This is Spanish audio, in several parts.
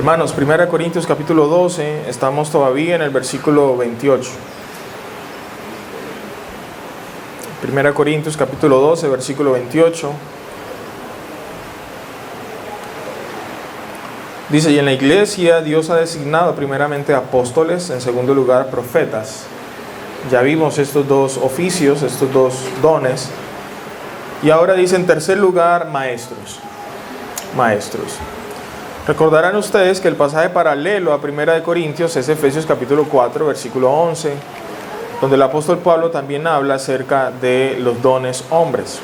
Hermanos, 1 Corintios capítulo 12, estamos todavía en el versículo 28. 1 Corintios capítulo 12, versículo 28. Dice, y en la iglesia Dios ha designado primeramente apóstoles, en segundo lugar profetas. Ya vimos estos dos oficios, estos dos dones. Y ahora dice en tercer lugar maestros. Maestros. Recordarán ustedes que el pasaje paralelo a 1 Corintios es Efesios capítulo 4, versículo 11, donde el apóstol Pablo también habla acerca de los dones hombres.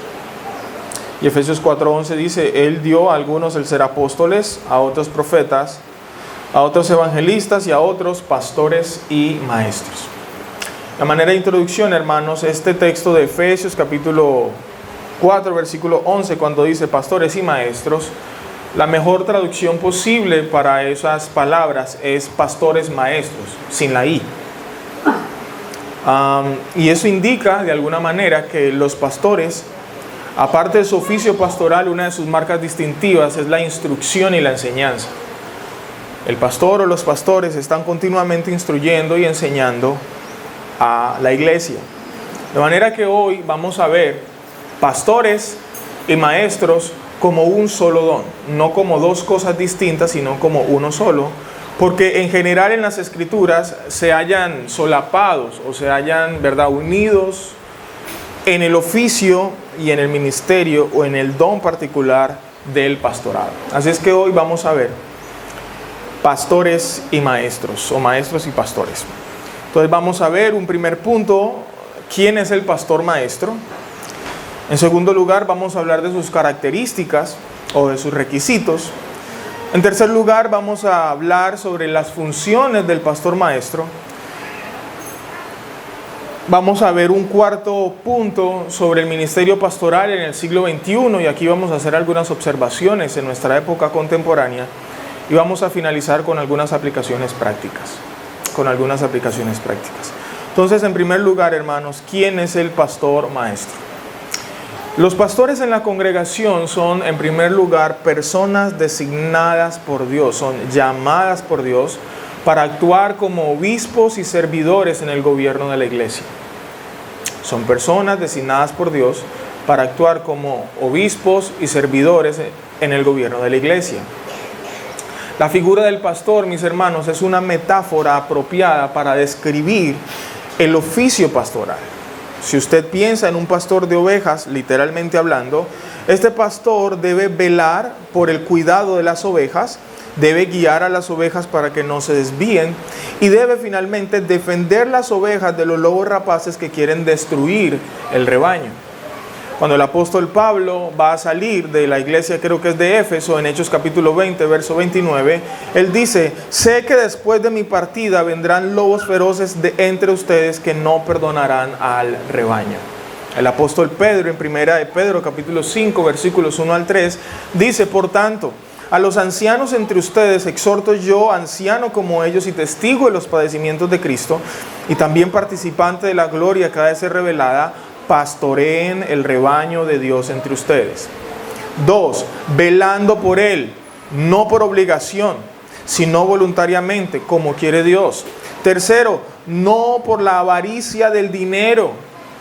Y Efesios 4:11 dice, Él dio a algunos el ser apóstoles, a otros profetas, a otros evangelistas y a otros pastores y maestros. De manera de introducción, hermanos, este texto de Efesios capítulo 4, versículo 11, cuando dice pastores y maestros, la mejor traducción posible para esas palabras es pastores maestros, sin la I. Y eso indica de alguna manera que los pastores, aparte de su oficio pastoral, una de sus marcas distintivas es la instrucción y la enseñanza. El pastor o los pastores están continuamente instruyendo y enseñando a la iglesia. De manera que hoy vamos a ver pastores y maestros como un solo don, no como dos cosas distintas, sino como uno solo, porque en general en las escrituras se hallan solapados o se hallan, ¿verdad?, unidos en el oficio y en el ministerio o en el don particular del pastorado. Así es que hoy vamos a ver pastores y maestros, o maestros y pastores. Entonces vamos a ver un primer punto, ¿quién es el pastor maestro? En segundo lugar, vamos a hablar de sus características o de sus requisitos. En tercer lugar, vamos a hablar sobre las funciones del pastor maestro. Vamos a ver un cuarto punto sobre el ministerio pastoral en el siglo XXI y aquí vamos a hacer algunas observaciones en nuestra época contemporánea y vamos a finalizar con algunas aplicaciones prácticas. Entonces, en primer lugar, hermanos, ¿quién es el pastor maestro? Los pastores en la congregación son, en primer lugar, personas designadas por Dios, son llamadas por Dios para actuar como obispos y servidores en el gobierno de la iglesia. Son personas designadas por Dios para actuar como obispos y servidores en el gobierno de la iglesia. La figura del pastor, mis hermanos, es una metáfora apropiada para describir el oficio pastoral. Si usted piensa en un pastor de ovejas, literalmente hablando, este pastor debe velar por el cuidado de las ovejas, debe guiar a las ovejas para que no se desvíen y debe finalmente defender las ovejas de los lobos rapaces que quieren destruir el rebaño. Cuando el apóstol Pablo va a salir de la iglesia, creo que es de Éfeso, en Hechos capítulo 20, verso 29, él dice, sé que después de mi partida vendrán lobos feroces de entre ustedes que no perdonarán al rebaño. El apóstol Pedro, en primera de Pedro, capítulo 5, versículos 1 al 3, dice, por tanto, a los ancianos entre ustedes exhorto yo, anciano como ellos y testigo de los padecimientos de Cristo, y también participante de la gloria que ha de ser revelada, pastoreen el rebaño de Dios entre ustedes. 2. Velando por él, no por obligación, sino voluntariamente, como quiere Dios. 3. No por la avaricia del dinero,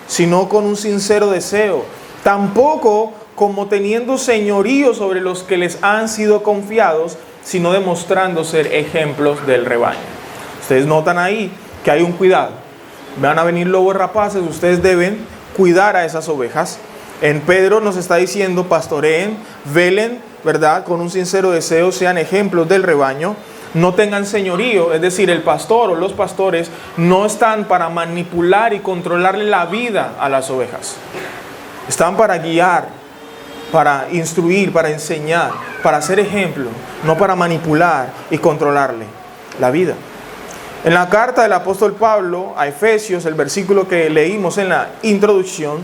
sino con un sincero deseo. Tampoco como teniendo señorío sobre los que les han sido confiados, sino demostrando ser ejemplos del rebaño. Ustedes notan ahí que hay un cuidado. Van a venir lobos rapaces, ustedes deben cuidar a esas ovejas. En Pedro nos está diciendo, pastoreen, velen, ¿verdad?, con un sincero deseo, sean ejemplos del rebaño, no tengan señorío, es decir, el pastor o los pastores no están para manipular y controlarle la vida a las ovejas. Están para guiar, para instruir, para enseñar, para ser ejemplo, no para manipular y controlarle la vida. En la carta del apóstol Pablo a Efesios, el versículo que leímos en la introducción,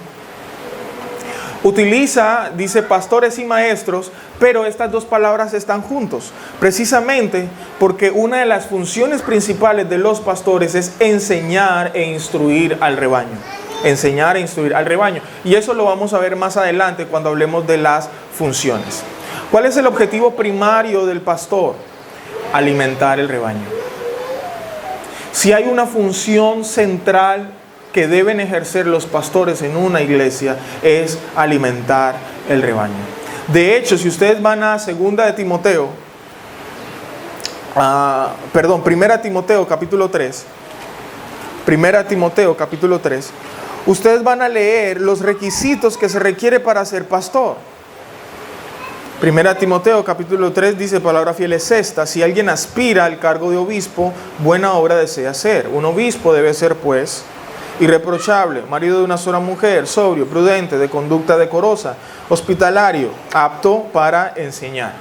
dice pastores y maestros, pero estas dos palabras están juntos, precisamente porque una de las funciones principales de los pastores es enseñar e instruir al rebaño. Enseñar e instruir al rebaño. Y eso lo vamos a ver más adelante cuando hablemos de las funciones. ¿Cuál es el objetivo primario del pastor? alimentar el rebaño. Si hay una función central que deben ejercer los pastores en una iglesia, es alimentar el rebaño. De hecho, si ustedes van a Primera Timoteo capítulo 3, ustedes van a leer los requisitos que se requiere para ser pastor. Primera Timoteo capítulo 3 dice, palabra fiel es esta: si alguien aspira al cargo de obispo, buena obra desea hacer. Un obispo debe ser, pues, irreprochable, marido de una sola mujer, sobrio, prudente, de conducta decorosa, hospitalario, apto para enseñar.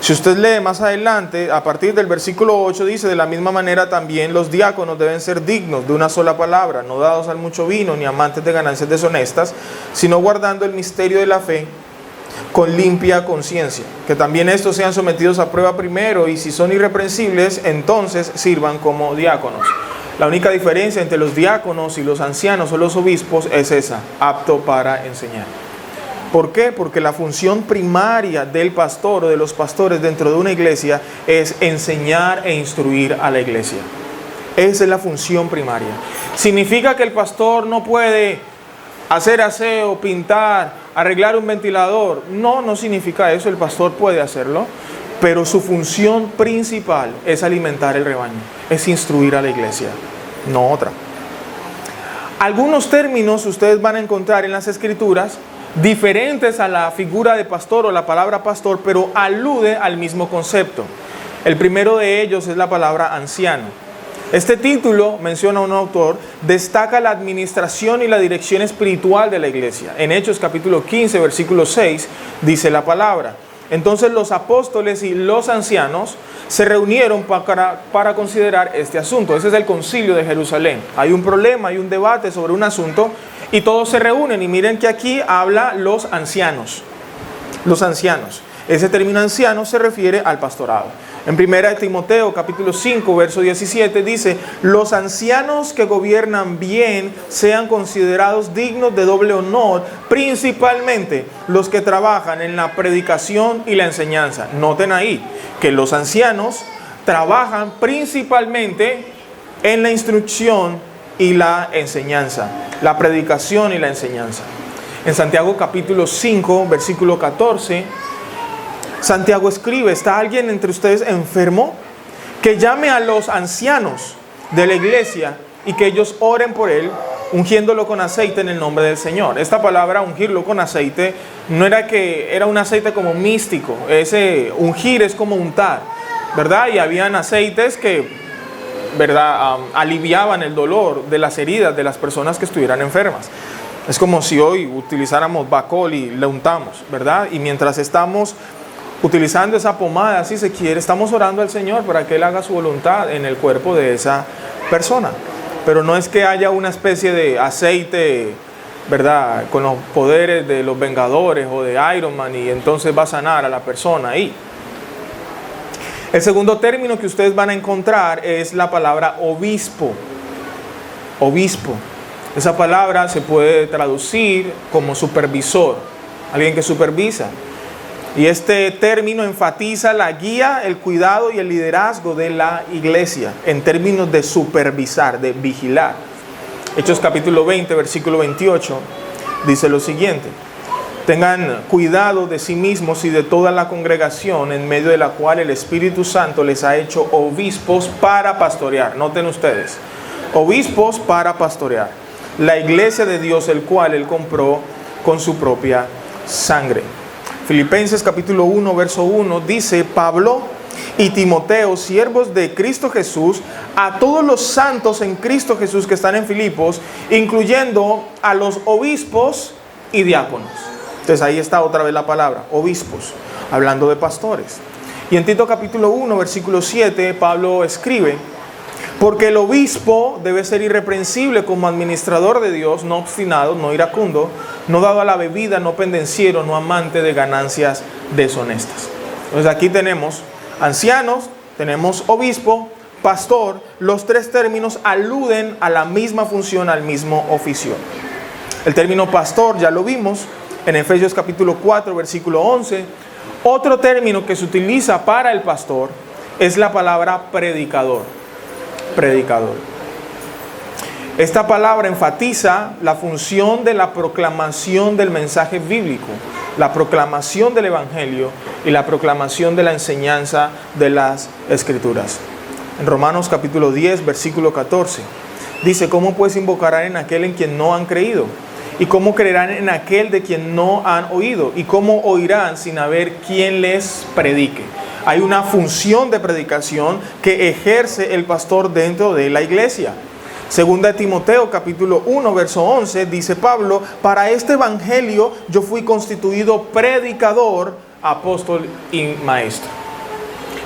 Si usted lee más adelante, a partir del versículo 8 dice, de la misma manera también los diáconos deben ser dignos de una sola palabra, no dados al mucho vino, ni amantes de ganancias deshonestas, sino guardando el misterio de la fe con limpia conciencia. Que también estos sean sometidos a prueba primero, y si son irreprensibles, entonces sirvan como diáconos. La única diferencia entre los diáconos y los ancianos o los obispos es esa: apto para enseñar. ¿Por qué? Porque la función primaria del pastor o de los pastores dentro de una iglesia es enseñar e instruir a la iglesia. Esa es la función primaria. ¿Significa que el pastor no puede hacer aseo, pintar, arreglar un ventilador? No, no significa eso. El pastor puede hacerlo, pero su función principal es alimentar el rebaño, es instruir a la iglesia, no otra. Algunos términos ustedes van a encontrar en las Escrituras diferentes a la figura de pastor o la palabra pastor, pero alude al mismo concepto. El primero de ellos es la palabra anciano. Este título, menciona un autor, destaca la administración y la dirección espiritual de la iglesia. En Hechos capítulo 15, versículo 6, dice la palabra: entonces los apóstoles y los ancianos se reunieron para considerar este asunto. Ese es el concilio de Jerusalén. Hay un problema, hay un debate sobre un asunto, y todos se reúnen, y miren que aquí habla los ancianos. Los ancianos. Ese término anciano se refiere al pastorado. En 1 Timoteo capítulo 5, verso 17 dice: los ancianos que gobiernan bien sean considerados dignos de doble honor, principalmente los que trabajan en la predicación y la enseñanza. Noten ahí que los ancianos trabajan principalmente en la instrucción y la enseñanza, la predicación y la enseñanza. En Santiago capítulo 5, versículo 14, Santiago escribe: ¿está alguien entre ustedes enfermo? Que llame a los ancianos de la iglesia y que ellos oren por él, ungiéndolo con aceite en el nombre del Señor. Esta palabra ungirlo con aceite no era que era un aceite como místico. Ese ungir es como untar, ¿verdad? Y habían aceites que, ¿verdad?, aliviaban el dolor de las heridas de las personas que estuvieran enfermas. Es como si hoy utilizáramos Bacol y le untamos, ¿verdad? Y mientras estamos utilizando esa pomada, si se quiere, estamos orando al Señor para que Él haga su voluntad en el cuerpo de esa persona. Pero no es que haya una especie de aceite, ¿verdad?, con los poderes de los Vengadores o de Iron Man, y entonces va a sanar a la persona ahí. El segundo término que ustedes van a encontrar es la palabra obispo. Obispo. Esa palabra se puede traducir como supervisor, alguien que supervisa. Y este término enfatiza la guía, el cuidado y el liderazgo de la iglesia en términos de supervisar, de vigilar. Hechos capítulo 20, versículo 28, dice lo siguiente: tengan cuidado de sí mismos y de toda la congregación en medio de la cual el Espíritu Santo les ha hecho obispos para pastorear. Noten ustedes, obispos para pastorear la iglesia de Dios, el cual Él compró con su propia sangre. Filipenses capítulo 1, verso 1 dice: Pablo y Timoteo, siervos de Cristo Jesús, a todos los santos en Cristo Jesús que están en Filipos, incluyendo a los obispos y diáconos. Entonces ahí está otra vez la palabra, obispos, hablando de pastores. Y en Tito capítulo 1, versículo 7, Pablo escribe: porque el obispo debe ser irreprensible como administrador de Dios, no obstinado, no iracundo, no dado a la bebida, no pendenciero, no amante de ganancias deshonestas. Entonces aquí tenemos ancianos, tenemos obispo, pastor. Los tres términos aluden a la misma función, al mismo oficio. El término pastor ya lo vimos en Efesios capítulo 4, versículo 11. Otro término que se utiliza para el pastor es la palabra predicador. Predicador. Esta palabra enfatiza la función de la proclamación del mensaje bíblico, la proclamación del evangelio y la proclamación de la enseñanza de las escrituras. En Romanos capítulo 10, versículo 14, dice: ¿cómo pues invocarán en aquel en quien no han creído? ¿Y cómo creerán en aquel de quien no han oído? ¿Y cómo oirán sin haber quien les predique? Hay una función de predicación que ejerce el pastor dentro de la iglesia. Segunda de Timoteo capítulo 1 verso 11 dice Pablo: para este evangelio yo fui constituido predicador, apóstol y maestro.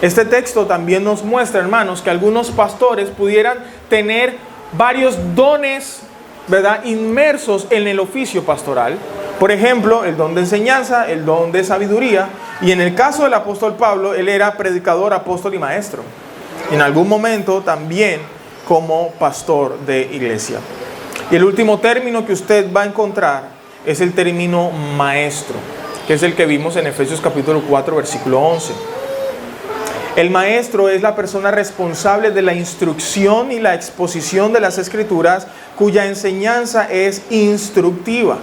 Este texto también nos muestra, hermanos, que algunos pastores pudieran tener varios dones, ¿verdad?, inmersos en el oficio pastoral. Por ejemplo, el don de enseñanza, el don de sabiduría. Y en el caso del apóstol Pablo, él era predicador, apóstol y maestro. En algún momento también como pastor de iglesia. Y el último término que usted va a encontrar es el término maestro, que es el que vimos en Efesios capítulo 4, versículo 11. El maestro es la persona responsable de la instrucción y la exposición de las escrituras, cuya enseñanza es instructiva.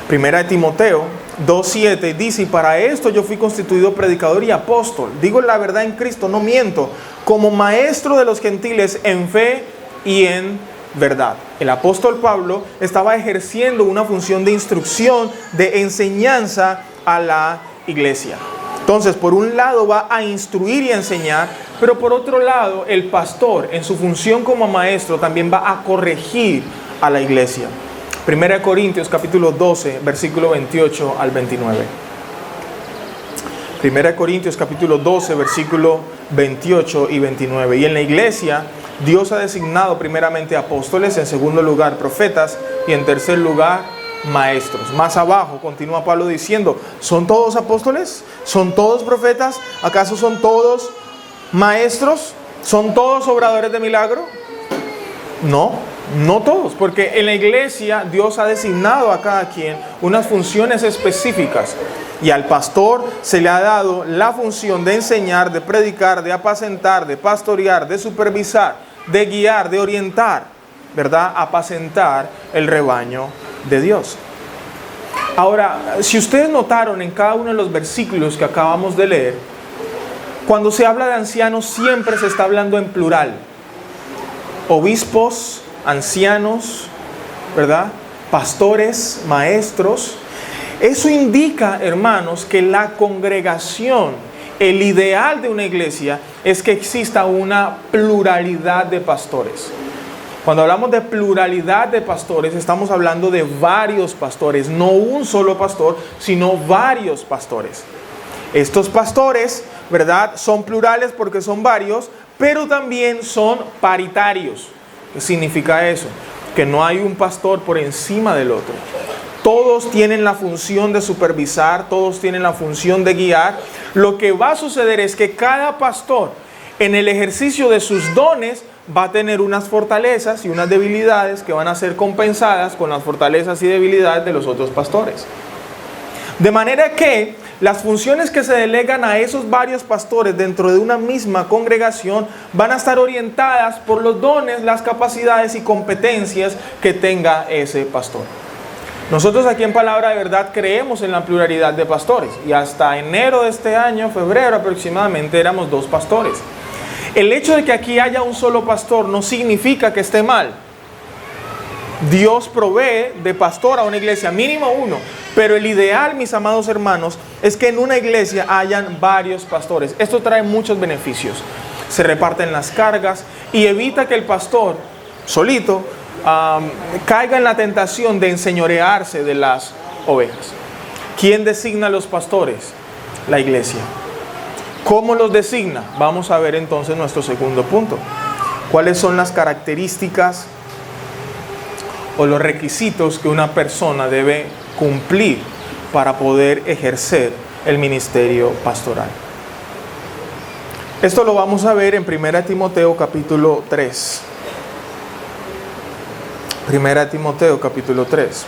Primera de Timoteo 2:7 dice: y para esto yo fui constituido predicador y apóstol. Digo la verdad en Cristo, no miento, como maestro de los gentiles en fe y en verdad. El apóstol Pablo estaba ejerciendo una función de instrucción, de enseñanza a la iglesia. Entonces, por un lado va a instruir y a enseñar, pero por otro lado, el pastor, en su función como maestro, también va a corregir a la iglesia. Primera de Corintios capítulo 12, versículo 28 al 29. Primera de Corintios capítulo 12, versículo 28 y 29. Y en la iglesia, Dios ha designado primeramente apóstoles, en segundo lugar profetas y en tercer lugar maestros. Más abajo continúa Pablo diciendo: ¿son todos apóstoles? ¿Son todos profetas? ¿Acaso son todos maestros? ¿Son todos obradores de milagro? No todos, porque en la iglesia Dios ha designado a cada quien unas funciones específicas, y al pastor se le ha dado la función de enseñar, de predicar, de apacentar, de pastorear, de supervisar, de guiar, de orientar, ¿verdad?, apacentar el rebaño de Dios. Ahora, si ustedes notaron en cada uno de los versículos que acabamos de leer, cuando se habla de ancianos siempre se está hablando en plural. Obispos, ancianos, ¿verdad?, pastores, maestros. Eso indica, hermanos, que la congregación, el ideal de una iglesia es que exista una pluralidad de pastores. Cuando hablamos de pluralidad de pastores, estamos hablando de varios pastores, no un solo pastor, sino varios pastores. Estos pastores, ¿verdad?, son plurales porque son varios, pero también son paritarios. ¿Qué significa eso? Que no hay un pastor por encima del otro. Todos tienen la función de supervisar, todos tienen la función de guiar. Lo que va a suceder es que cada pastor, en el ejercicio de sus dones, va a tener unas fortalezas y unas debilidades que van a ser compensadas con las fortalezas y debilidades de los otros pastores. De manera que las funciones que se delegan a esos varios pastores dentro de una misma congregación van a estar orientadas por los dones, las capacidades y competencias que tenga ese pastor. Nosotros aquí en Palabra de Verdad creemos en la pluralidad de pastores, y hasta enero de este año, febrero aproximadamente, éramos 2 pastores. El hecho de que aquí haya un solo pastor no significa que esté mal. Dios provee de pastor a una iglesia, mínimo uno. Pero el ideal, mis amados hermanos, es que en una iglesia hayan varios pastores. Esto trae muchos beneficios. Se reparten las cargas y evita que el pastor solito caiga en la tentación de enseñorearse de las ovejas. ¿Quién designa a los pastores? La iglesia. ¿Cómo los designa? Vamos a ver entonces nuestro segundo punto. ¿Cuáles son las características o los requisitos que una persona debe cumplir para poder ejercer el ministerio pastoral? Esto lo vamos a ver en 1 Timoteo capítulo 3. 1 Timoteo capítulo 3,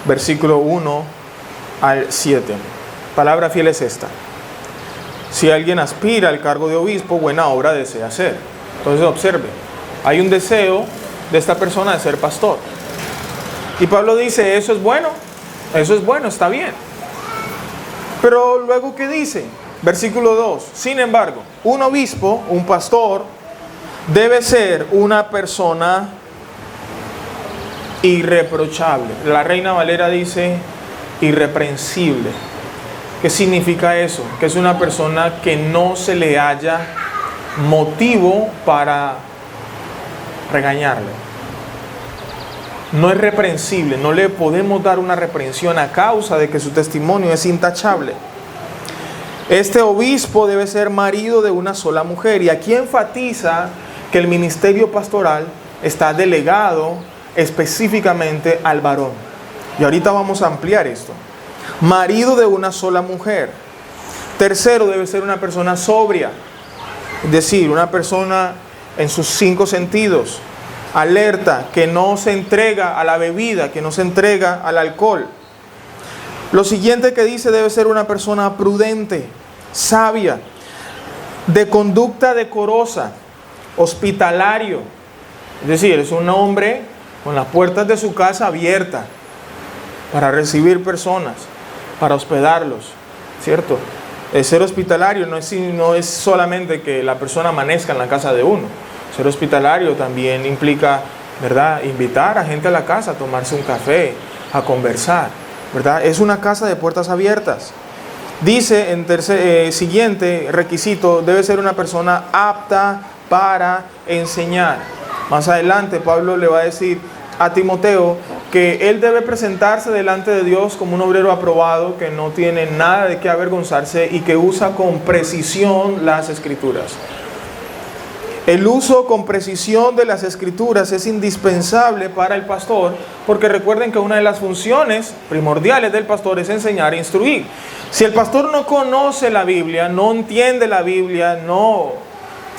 versículo 1 al 7. Palabra fiel es esta: Si alguien aspira al cargo de obispo, buena obra desea hacer. Entonces observe, hay un deseo de esta persona de ser pastor. Y Pablo dice, eso es bueno, está bien. Pero luego, ¿qué dice? Versículo 2, sin embargo, un obispo, un pastor, debe ser una persona irreprochable. La Reina Valera dice irreprensible. ¿Qué significa eso? Que es una persona que no se le haya motivo para regañarle. No es reprensible, no le podemos dar una reprensión a causa de que su testimonio es intachable. Este obispo debe ser marido de una sola mujer, y aquí enfatiza que el ministerio pastoral está delegado específicamente al varón. Y ahorita vamos a ampliar esto. Marido de una sola mujer. Tercero, debe ser una persona sobria, es decir, una persona en sus 5 sentidos, alerta, que no se entrega a la bebida, que no se entrega al alcohol. Lo siguiente que dice, debe ser una persona prudente, sabia, de conducta decorosa, hospitalario. Es decir, es un hombre con las puertas de su casa abiertas para recibir personas, para hospedarlos, ¿cierto? El ser hospitalario no es solamente que la persona amanezca en la casa de uno. Ser hospitalario también implica, ¿verdad?, invitar a gente a la casa a tomarse un café, a conversar, ¿verdad? Es una casa de puertas abiertas. Dice en siguiente requisito, debe ser una persona apta para enseñar. Más adelante Pablo le va a decir a Timoteo que él debe presentarse delante de Dios como un obrero aprobado, que no tiene nada de qué avergonzarse y que usa con precisión las Escrituras. El uso con precisión de las Escrituras es indispensable para el pastor, porque recuerden que una de las funciones primordiales del pastor es enseñar e instruir. Si el pastor no conoce la Biblia, no entiende la Biblia, no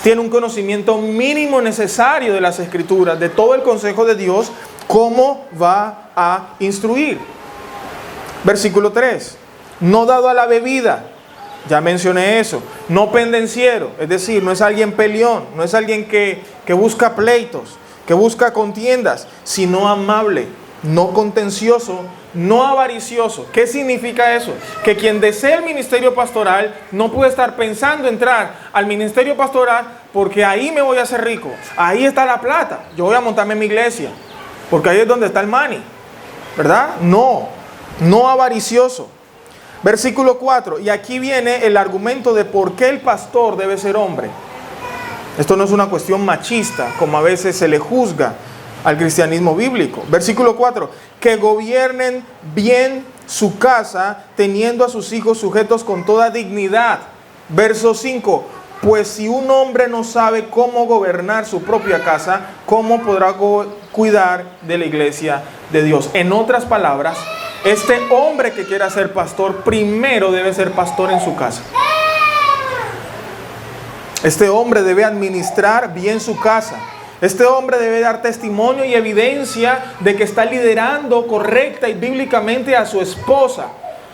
tiene un conocimiento mínimo necesario de las Escrituras, de todo el consejo de Dios, ¿cómo va a instruir? Versículo 3. No dado a la bebida. Ya mencioné eso. No pendenciero, es decir, no es alguien peleón, no es alguien que busca pleitos, que busca contiendas, sino amable, no contencioso, no avaricioso. ¿Qué significa eso? Que quien desea el ministerio pastoral no puede estar pensando entrar al ministerio pastoral porque ahí me voy a hacer rico, ahí está la plata, yo voy a montarme en mi iglesia, porque ahí es donde está el money, ¿verdad? No avaricioso. Versículo 4, y aquí viene el argumento de por qué el pastor debe ser hombre. Esto no es una cuestión machista, como a veces se le juzga al cristianismo bíblico. Versículo 4, que gobiernen bien su casa, teniendo a sus hijos sujetos con toda dignidad. Verso 5, pues si un hombre no sabe cómo gobernar su propia casa, ¿cómo podrá cuidar de la iglesia de Dios? En otras palabras, este hombre que quiera ser pastor, primero debe ser pastor en su casa. Este hombre debe administrar bien su casa. Este hombre debe dar testimonio y evidencia de que está liderando correcta y bíblicamente a su esposa,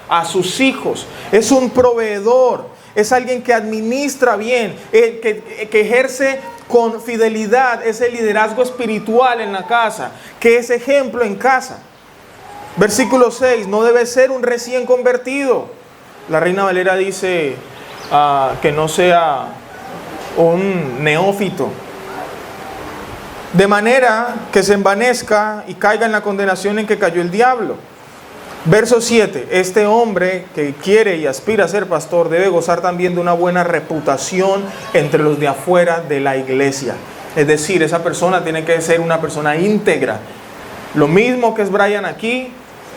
a sus hijos. Es un proveedor, es alguien que administra bien, que ejerce con fidelidad ese liderazgo espiritual en la casa, que es ejemplo en casa. Versículo 6, no debe ser un recién convertido. La Reina Valera dice que no sea un neófito, de manera que se envanezca y caiga en la condenación en que cayó el diablo. Verso 7, este hombre que quiere y aspira a ser pastor debe gozar también de una buena reputación entre los de afuera de la iglesia. Es decir, esa persona tiene que ser una persona íntegra. Lo mismo que es Brian aquí,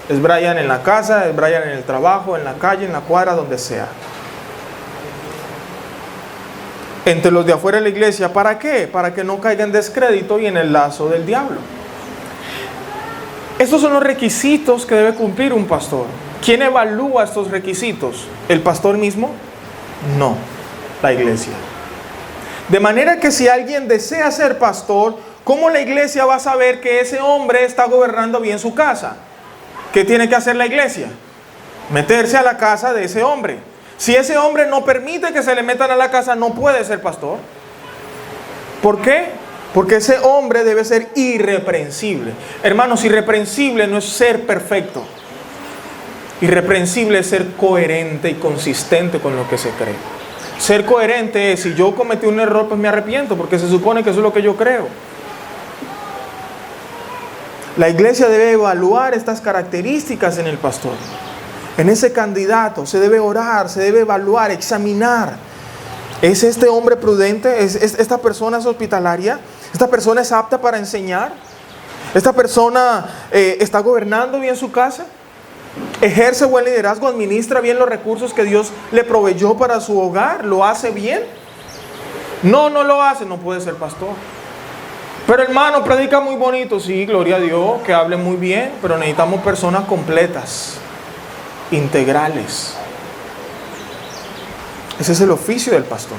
es Brian en la casa, es Brian en el trabajo, en la calle, en la cuadra, donde sea. Entre los de afuera de la iglesia, ¿para qué? Para que no caiga en descrédito y en el lazo del diablo. Estos son los requisitos que debe cumplir un pastor. ¿Quién evalúa estos requisitos? ¿El pastor mismo? No, la iglesia. De manera que si alguien desea ser pastor, ¿cómo la iglesia va a saber que ese hombre está gobernando bien su casa? ¿Qué tiene que hacer la iglesia? Meterse a la casa de ese hombre. Si ese hombre no permite que se le metan a la casa, no puede ser pastor. ¿Por qué? Porque ese hombre debe ser irreprensible. Hermanos, irreprensible no es ser perfecto. Irreprensible es ser coherente y consistente con lo que se cree. Ser coherente es, si yo cometí un error, pues me arrepiento, porque se supone que eso es lo que yo creo. La iglesia debe evaluar estas características en el pastor. En ese candidato se debe orar, se debe evaluar, examinar. ¿Es este hombre prudente? ¿Esta persona es hospitalaria? ¿Esta persona es apta para enseñar? ¿Esta persona está gobernando bien su casa? ¿Ejerce buen liderazgo? ¿Administra bien los recursos que Dios le proveyó para su hogar? ¿Lo hace bien? No lo hace, no puede ser pastor. Pero hermano, predica muy bonito. Sí, gloria a Dios, que hable muy bien, pero necesitamos personas completas, integrales. Ese es el oficio del pastor.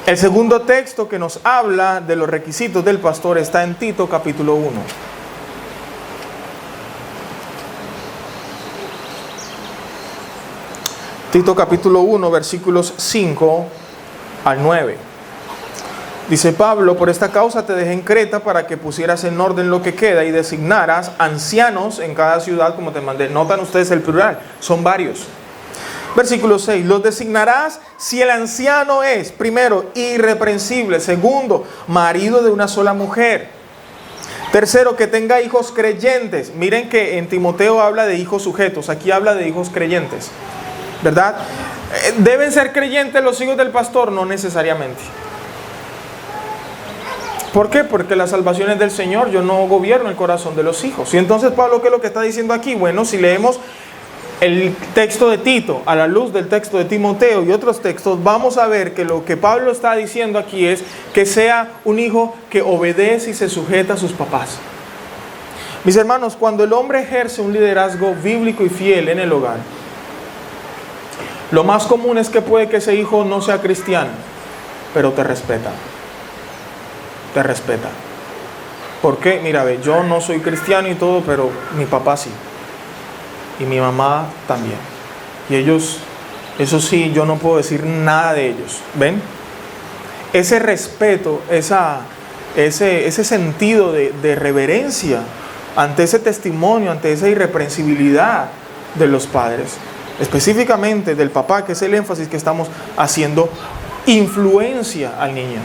El segundo texto que nos habla de los requisitos del pastor está en Tito capítulo 1. Tito capítulo 1, versículos 5 al 9. Dice Pablo: por esta causa te dejé en Creta, para que pusieras en orden lo que queda y designaras ancianos en cada ciudad como te mandé. Notan ustedes el plural, son varios. Versículo 6, los designarás si el anciano es, primero, irreprensible; segundo, marido de una sola mujer; tercero, que tenga hijos creyentes. Miren que en Timoteo habla de hijos sujetos, aquí habla de hijos creyentes, ¿verdad? ¿Deben ser creyentes los hijos del pastor? No necesariamente. ¿Por qué? Porque la salvación es del Señor, yo no gobierno el corazón de los hijos. Y entonces Pablo, ¿qué es lo que está diciendo aquí? Bueno, si leemos el texto de Tito a la luz del texto de Timoteo y otros textos, vamos a ver que lo que Pablo está diciendo aquí es que sea un hijo que obedece y se sujeta a sus papás. Mis hermanos, cuando el hombre ejerce un liderazgo bíblico y fiel en el hogar, lo más común es que puede que ese hijo no sea cristiano, pero te respeta. Te respeta. ¿Por qué? Mira, ve, yo no soy cristiano y todo, pero mi papá sí. Y mi mamá también. Y ellos, eso sí, yo no puedo decir nada de ellos. ¿Ven? Ese respeto, ese sentido de reverencia ante ese testimonio, ante esa irreprensibilidad de los padres, específicamente del papá, que es el énfasis que estamos haciendo, influencia al niño.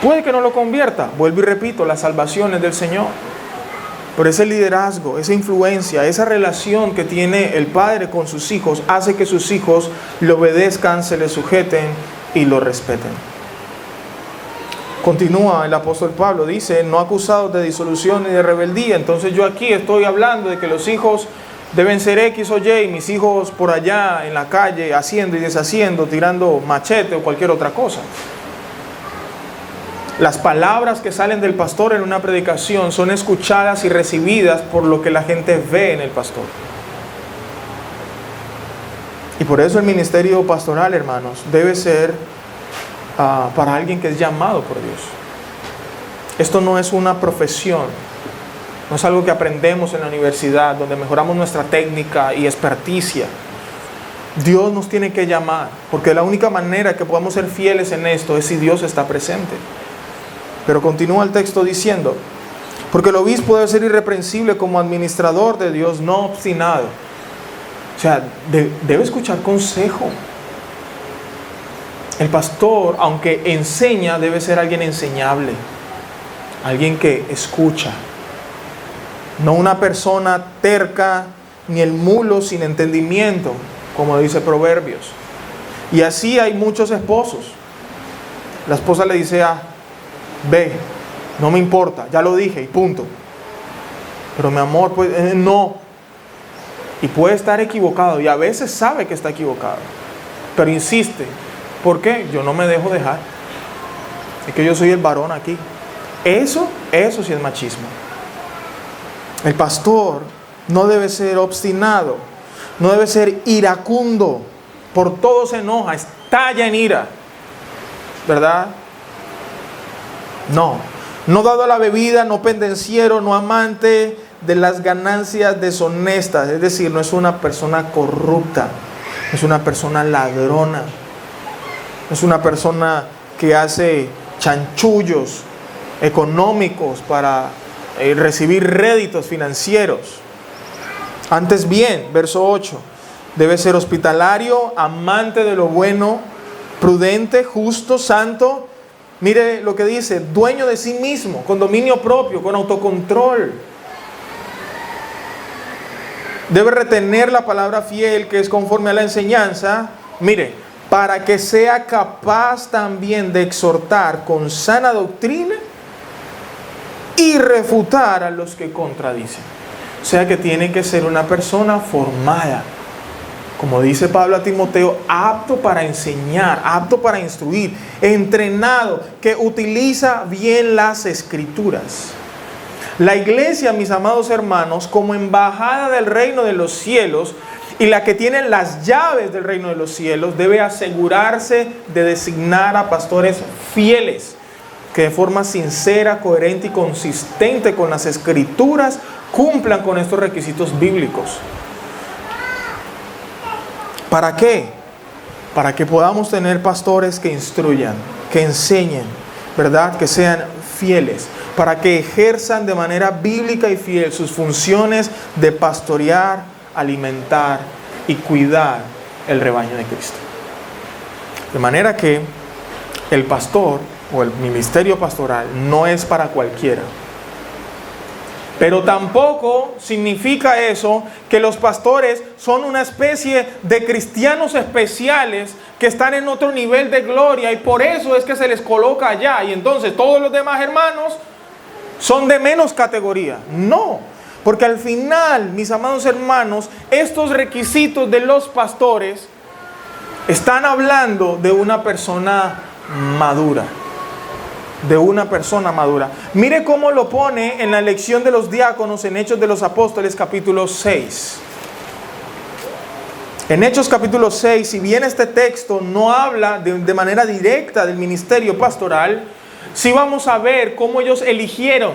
Puede que no lo convierta, vuelvo y repito, la salvación es del Señor. Pero ese liderazgo, esa influencia, esa relación que tiene el padre con sus hijos, hace que sus hijos le obedezcan, se le sujeten y lo respeten. Continúa el apóstol Pablo, dice: no acusados de disolución ni de rebeldía. Entonces yo aquí estoy hablando de que los hijos deben ser X o Y, y mis hijos por allá en la calle haciendo y deshaciendo, tirando machete o cualquier otra cosa. Las palabras que salen del pastor en una predicación son escuchadas y recibidas por lo que la gente ve en el pastor. Y por eso el ministerio pastoral, hermanos, debe ser para alguien que es llamado por Dios. Esto no es una profesión, no es algo que aprendemos en la universidad, donde mejoramos nuestra técnica y experticia. Dios nos tiene que llamar, porque la única manera que podamos ser fieles en esto es si Dios está presente. Pero continúa el texto diciendo: porque el obispo debe ser irreprensible como administrador de Dios, no obstinado. O sea, debe escuchar consejo. El pastor, aunque enseña, debe ser alguien enseñable, alguien que escucha. No una persona terca, ni el mulo sin entendimiento, como dice Proverbios. Y así hay muchos esposos. La esposa le dice: ve, no me importa, ya lo dije y punto. Pero mi amor, pues no. Y puede estar equivocado, y a veces sabe que está equivocado, pero insiste. ¿Por qué? Yo no me dejo dejar. Es que yo soy el varón aquí. Eso sí es machismo. El pastor no debe ser obstinado, no debe ser iracundo, por todo se enoja, estalla en ira, ¿verdad? No dado a la bebida, no pendenciero, no amante de las ganancias deshonestas. Es decir, no es una persona corrupta. es una persona ladrona, es una persona que hace chanchullos económicos para recibir réditos financieros. Antes bien, verso 8, debe ser hospitalario, amante de lo bueno, prudente, justo, santo. Mire lo que dice, dueño de sí mismo, con dominio propio, con autocontrol. Debe retener la palabra fiel, que es conforme a la enseñanza. Mire, para que sea capaz también de exhortar con sana doctrina y refutar a los que contradicen. O sea que tiene que ser una persona formada, como dice Pablo a Timoteo, apto para enseñar, apto para instruir, entrenado, que utiliza bien las escrituras. La iglesia, mis amados hermanos, como embajada del reino de los cielos y la que tiene las llaves del reino de los cielos, debe asegurarse de designar a pastores fieles, que de forma sincera, coherente y consistente con las escrituras cumplan con estos requisitos bíblicos. ¿Para qué? Para que podamos tener pastores que instruyan, que enseñen, ¿verdad? Que sean fieles, para que ejerzan de manera bíblica y fiel sus funciones de pastorear, alimentar y cuidar el rebaño de Cristo. De manera que el pastor o el ministerio pastoral no es para cualquiera. Pero tampoco significa eso que los pastores son una especie de cristianos especiales que están en otro nivel de gloria y por eso es que se les coloca allá. Y entonces todos los demás hermanos son de menos categoría. No, porque al final, mis amados hermanos, estos requisitos de los pastores están hablando de una persona madura. De una persona madura. Mire cómo lo pone en la elección de los diáconos en Hechos de los Apóstoles capítulo 6. En Hechos capítulo 6, si bien este texto no habla de manera directa del ministerio pastoral, sí vamos a ver cómo ellos eligieron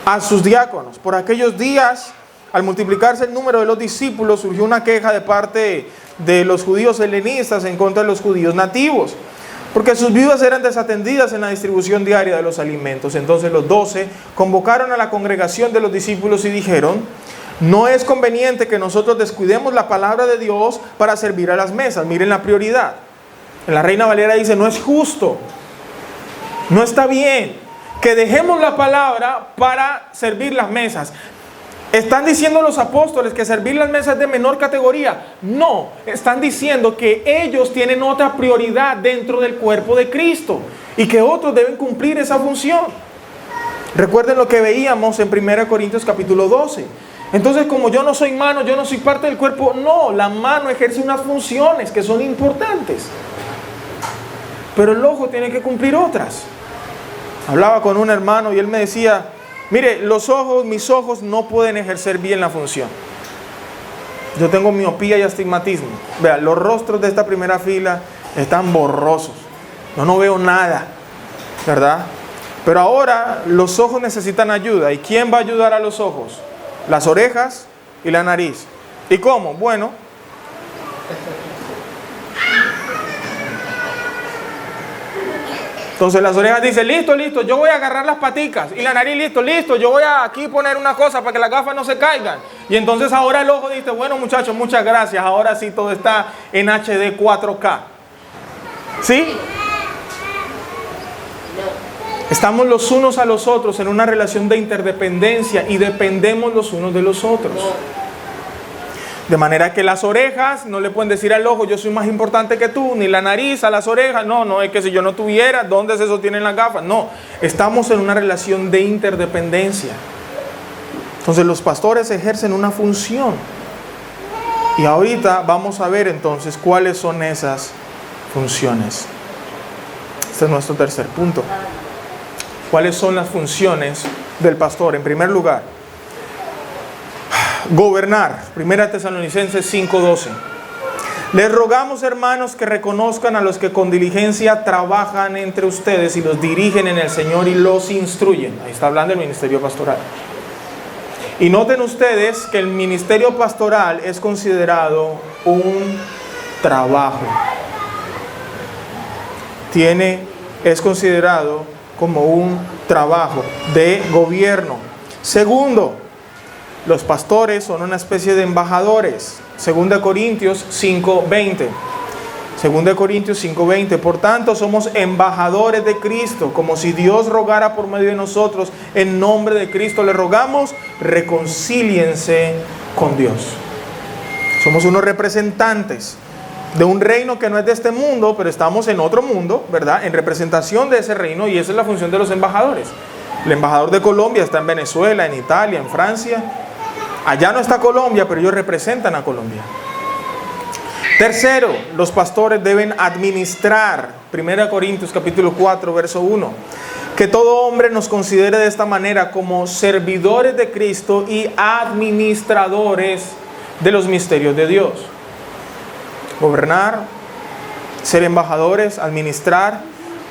a sus diáconos. Por aquellos días, al multiplicarse el número de los discípulos, surgió una queja de parte de los judíos helenistas en contra de los judíos nativos, porque sus viudas eran desatendidas en la distribución diaria de los alimentos. Entonces los 12 convocaron a la congregación de los discípulos y dijeron: no es conveniente que nosotros descuidemos la palabra de Dios para servir a las mesas. Miren la prioridad. En la Reina Valera dice: no es justo, no está bien que dejemos la palabra para servir las mesas. ¿Están diciendo los apóstoles que servir las mesas es de menor categoría? No, están diciendo que ellos tienen otra prioridad dentro del cuerpo de Cristo y que otros deben cumplir esa función. Recuerden lo que veíamos en 1 Corintios capítulo 12. Entonces, como yo no soy mano, yo no soy parte del cuerpo. No, la mano ejerce unas funciones que son importantes, pero el ojo tiene que cumplir otras. Hablaba con un hermano y él me decía: mire, mis ojos no pueden ejercer bien la función. Yo tengo miopía y astigmatismo. Vea, los rostros de esta primera fila están borrosos. Yo no veo nada, ¿verdad? Pero ahora los ojos necesitan ayuda. ¿Y quién va a ayudar a los ojos? Las orejas y la nariz. ¿Y cómo? Bueno, entonces las orejas dicen: listo, yo voy a agarrar las paticas. Y la nariz: listo, yo voy a aquí poner una cosa para que las gafas no se caigan. Y entonces ahora el ojo dice: bueno, muchachos, muchas gracias, ahora sí todo está en HD 4K. ¿Sí? Estamos los unos a los otros en una relación de interdependencia y dependemos los unos de los otros. De manera que las orejas no le pueden decir al ojo: yo soy más importante que tú, ni la nariz a las orejas. No, es que si yo no tuviera, ¿dónde se sostienen las gafas? No, estamos en una relación de interdependencia. Entonces los pastores ejercen una función. Y ahorita vamos a ver entonces cuáles son esas funciones. Este es nuestro tercer punto. ¿Cuáles son las funciones del pastor? En primer lugar, gobernar. 1 Tesalonicenses 5:12. Les rogamos, hermanos, que reconozcan a los que con diligencia trabajan entre ustedes y los dirigen en el Señor y los instruyen. Ahí está hablando del ministerio pastoral. Y noten ustedes que el ministerio pastoral es considerado un trabajo. Es considerado como un trabajo de gobierno. Segundo, los pastores son una especie de embajadores. 2 Corintios 5:20. 2 Corintios 5:20. Por tanto, somos embajadores de Cristo, como si Dios rogara por medio de nosotros. En nombre de Cristo le rogamos, reconcíliense con Dios. Somos unos representantes de un reino que no es de este mundo, pero estamos en otro mundo, ¿verdad? En representación de ese reino, y esa es la función de los embajadores. El embajador de Colombia está en Venezuela, en Italia, en Francia. Allá no está Colombia, pero ellos representan a Colombia. Tercero, los pastores deben administrar. 1 Corintios capítulo 4, verso 1. Que todo hombre nos considere de esta manera como servidores de Cristo y administradores de los misterios de Dios. Gobernar, ser embajadores, administrar.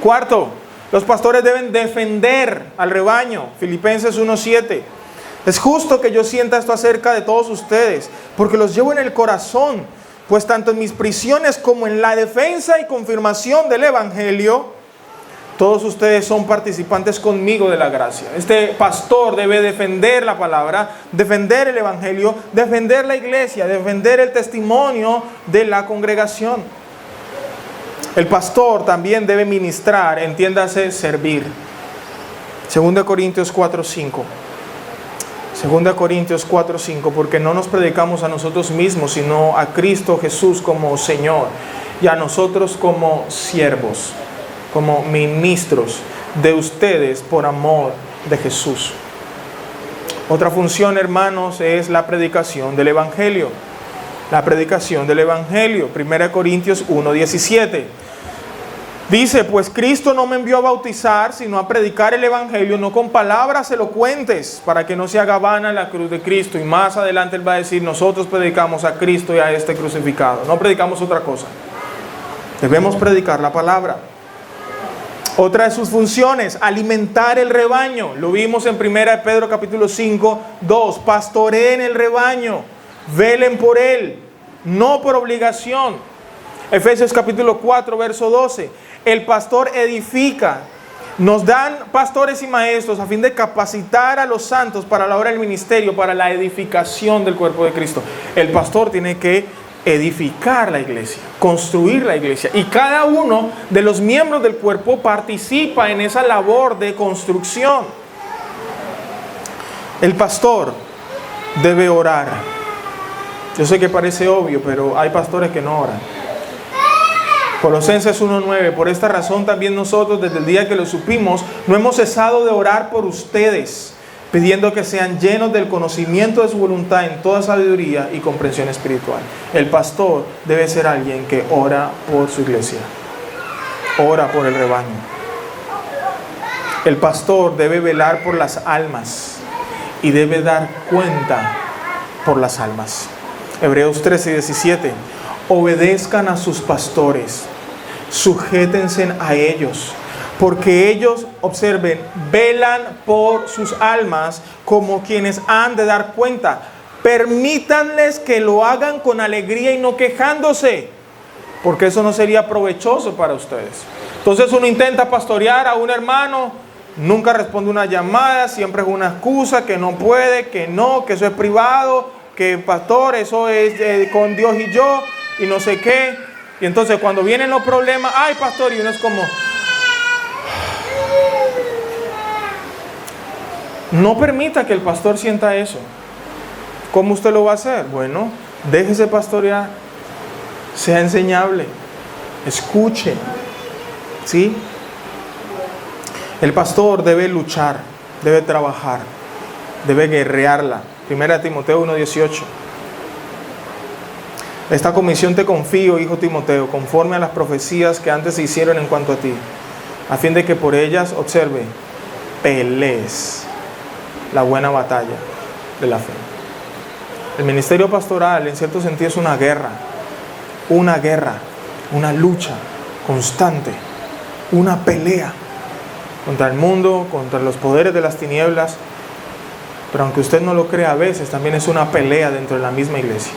Cuarto, los pastores deben defender al rebaño. Filipenses 1:7. Es justo que yo sienta esto acerca de todos ustedes, porque los llevo en el corazón, pues tanto en mis prisiones como en la defensa y confirmación del Evangelio, todos ustedes son participantes conmigo de la gracia. Este pastor debe defender la palabra, defender el Evangelio, defender la iglesia, defender el testimonio de la congregación. El pastor también debe ministrar, entiéndase, servir. 2 Corintios 4:5. 2 Corintios 4:5, porque no nos predicamos a nosotros mismos, sino a Cristo Jesús como Señor, y a nosotros como siervos, como ministros de ustedes por amor de Jesús. Otra función, hermanos, es la predicación del Evangelio. La predicación del Evangelio. 1 Corintios 1:17. Dice, pues Cristo no me envió a bautizar, sino a predicar el Evangelio, no con palabras elocuentes, para que no se haga vana la cruz de Cristo. Y más adelante Él va a decir, nosotros predicamos a Cristo y a este crucificado. No predicamos otra cosa. Debemos predicar la palabra. Otra de sus funciones, alimentar el rebaño. Lo vimos en 1 Pedro capítulo 5:2. Pastoreen el rebaño, velen por él, no por obligación. Efesios capítulo 4, verso 12. El pastor edifica. Nos dan pastores y maestros a fin de capacitar a los santos para la obra del ministerio, para la edificación del cuerpo de Cristo. El pastor tiene que edificar la iglesia, construir la iglesia. Y cada uno de los miembros del cuerpo participa en esa labor de construcción. El pastor debe orar. Yo sé que parece obvio, pero hay pastores que no oran. Colosenses 1:9, por esta razón también nosotros desde el día que lo supimos no hemos cesado de orar por ustedes, pidiendo que sean llenos del conocimiento de su voluntad en toda sabiduría y comprensión espiritual. El pastor debe ser alguien que ora por su iglesia, ora por el rebaño. El pastor debe velar por las almas y debe dar cuenta por las almas. Hebreos 13:17, obedezcan a sus pastores, sujétense a ellos, porque ellos, observen, velan por sus almas como quienes han de dar cuenta. Permítanles que lo hagan con alegría y no quejándose, porque eso no sería provechoso para ustedes. Entonces uno intenta pastorear a un hermano, nunca responde una llamada, siempre es una excusa, que no puede, que no, que eso es privado, que pastor, eso es con Dios y yo, y no sé qué. Y entonces cuando vienen los problemas, ay pastor, y uno es como, no permita que el pastor sienta eso. ¿Cómo usted lo va a hacer? Bueno, déjese pastorear, sea enseñable, escuche, ¿sí? El pastor debe luchar, debe trabajar, debe guerrearla. 1 Timoteo 1:18. Esta comisión te confío, hijo Timoteo, conforme a las profecías que antes se hicieron en cuanto a ti, a fin de que por ellas, observe, pelees la buena batalla de la fe. El ministerio pastoral, en cierto sentido, es una guerra, una lucha constante, una pelea contra el mundo, contra los poderes de las tinieblas. Pero aunque usted no lo crea, a veces también es una pelea dentro de la misma iglesia.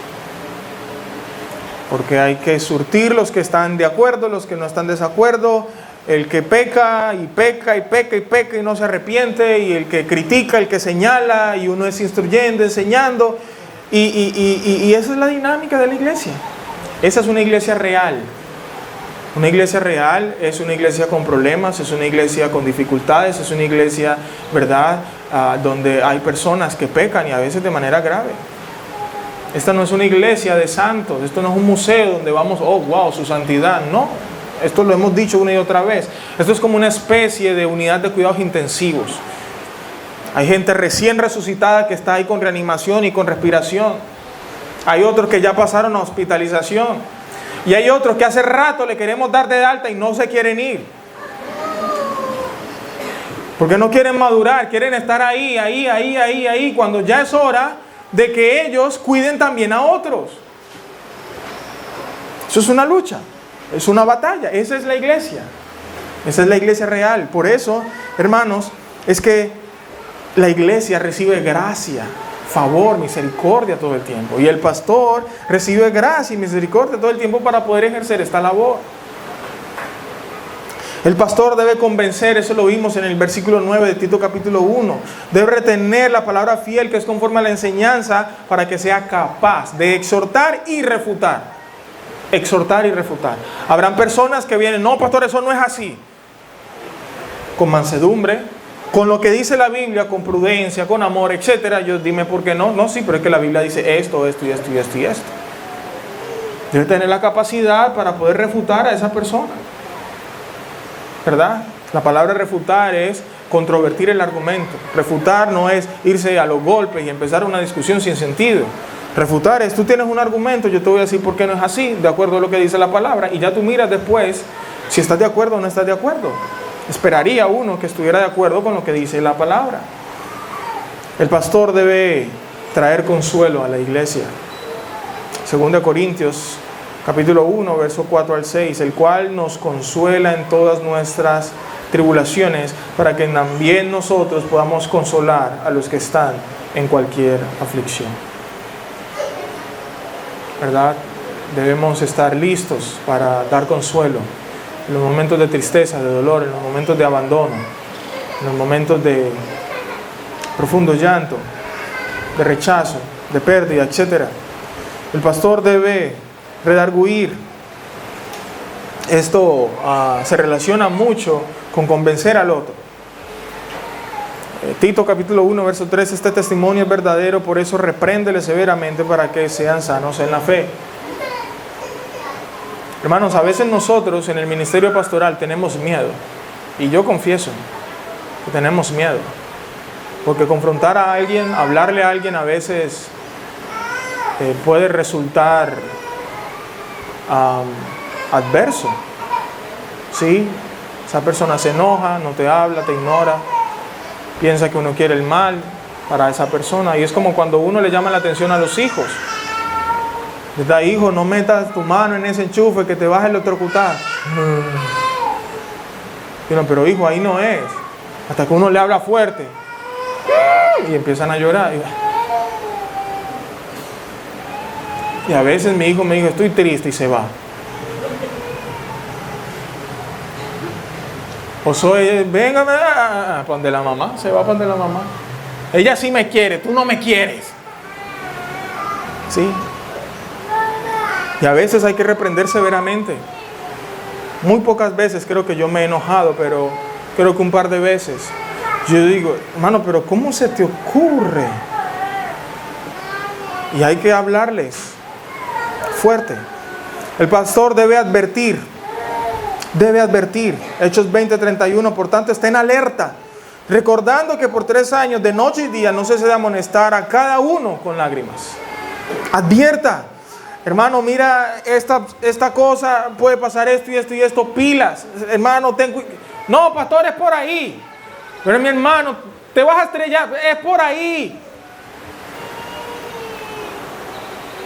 Porque hay que surtir los que están de acuerdo, los que no están de desacuerdo, el que peca y peca y peca y peca y no se arrepiente, y el que critica, el que señala, y uno es instruyendo, enseñando, y esa es la dinámica de la iglesia. Esa es una iglesia real. Una iglesia real es una iglesia con problemas, es una iglesia con dificultades, es una iglesia, ¿verdad?, donde hay personas que pecan y a veces de manera grave. Esta no es una iglesia de santos, esto no es un museo donde vamos, oh, wow, su santidad. No, esto lo hemos dicho una y otra vez. Esto es como una especie de unidad de cuidados intensivos. Hay gente recién resucitada que está ahí con reanimación y con respiración. Hay otros que ya pasaron a hospitalización. Y hay otros que hace rato le queremos dar de alta y no se quieren ir. Porque no quieren madurar, quieren estar ahí, cuando ya es hora de que ellos cuiden también a otros. Eso es una lucha, es una batalla. Esa es la iglesia. Esa es la iglesia real. Por eso, hermanos, es que la iglesia recibe gracia, favor, misericordia todo el tiempo. Y el pastor recibe gracia y misericordia todo el tiempo para poder ejercer esta labor. El pastor debe convencer, eso lo vimos en el versículo 9 de Tito capítulo 1. Debe retener la palabra fiel que es conforme a la enseñanza para que sea capaz de exhortar y refutar. Exhortar y refutar. Habrán personas que vienen, no, pastor, eso no es así. Con mansedumbre, con lo que dice la Biblia, con prudencia, con amor, etcétera. Yo dime por qué no. No, sí, pero es que la Biblia dice esto, esto y esto y esto y esto. Debe tener la capacidad para poder refutar a esa persona, ¿verdad? La palabra refutar es controvertir el argumento. Refutar no es irse a los golpes y empezar una discusión sin sentido. Refutar es, tú tienes un argumento, yo te voy a decir por qué no es así, de acuerdo a lo que dice la palabra, y ya tú miras después si estás de acuerdo o no estás de acuerdo. Esperaría uno que estuviera de acuerdo con lo que dice la palabra. El pastor debe traer consuelo a la iglesia. 2 Corintios capítulo 1, verso 4 al 6, el cual nos consuela en todas nuestras tribulaciones, para que también nosotros podamos consolar a los que están en cualquier aflicción. ¿Verdad? Debemos estar listos para dar consuelo en los momentos de tristeza, de dolor, en los momentos de abandono, en los momentos de profundo llanto, de rechazo, de pérdida, etc. El pastor debe redarguir. Esto se relaciona mucho con convencer al otro. Tito capítulo 1 verso 3, este testimonio es verdadero, por eso repréndele severamente para que sean sanos en la fe. Hermanos, a veces nosotros en el ministerio pastoral tenemos miedo, y yo confieso que tenemos miedo, porque confrontar a alguien, hablarle a alguien a veces puede resultar adverso. ¿Sí? Esa persona se enoja, no te habla, te ignora, piensa que uno quiere el mal para esa persona, y es como cuando uno le llama la atención a los hijos. ¿Verdad? Hijo, no metas tu mano en ese enchufe que te vas a electrocutar. Pero hijo, ahí no es. Hasta que uno le habla fuerte y empiezan a llorar. Y a veces mi hijo me dijo, estoy triste, y se va. O soy, venga, para donde la mamá, se va para donde la mamá. Ella sí me quiere, tú no me quieres. ¿Sí? Y a veces hay que reprender severamente. Muy pocas veces creo que yo me he enojado, pero creo que un par de veces. Yo digo, hermano, pero ¿cómo se te ocurre? Y hay que hablarles fuerte. El pastor debe advertir. Hechos 20:31, por tanto estén alerta, recordando que por 3 años de noche y día no cese de amonestar a cada uno con lágrimas. Advierta. Hermano, mira, esta cosa puede pasar esto y esto y esto, pilas. Hermano, no, pastor, es por ahí. Pero mi hermano, te vas a estrellar, es por ahí.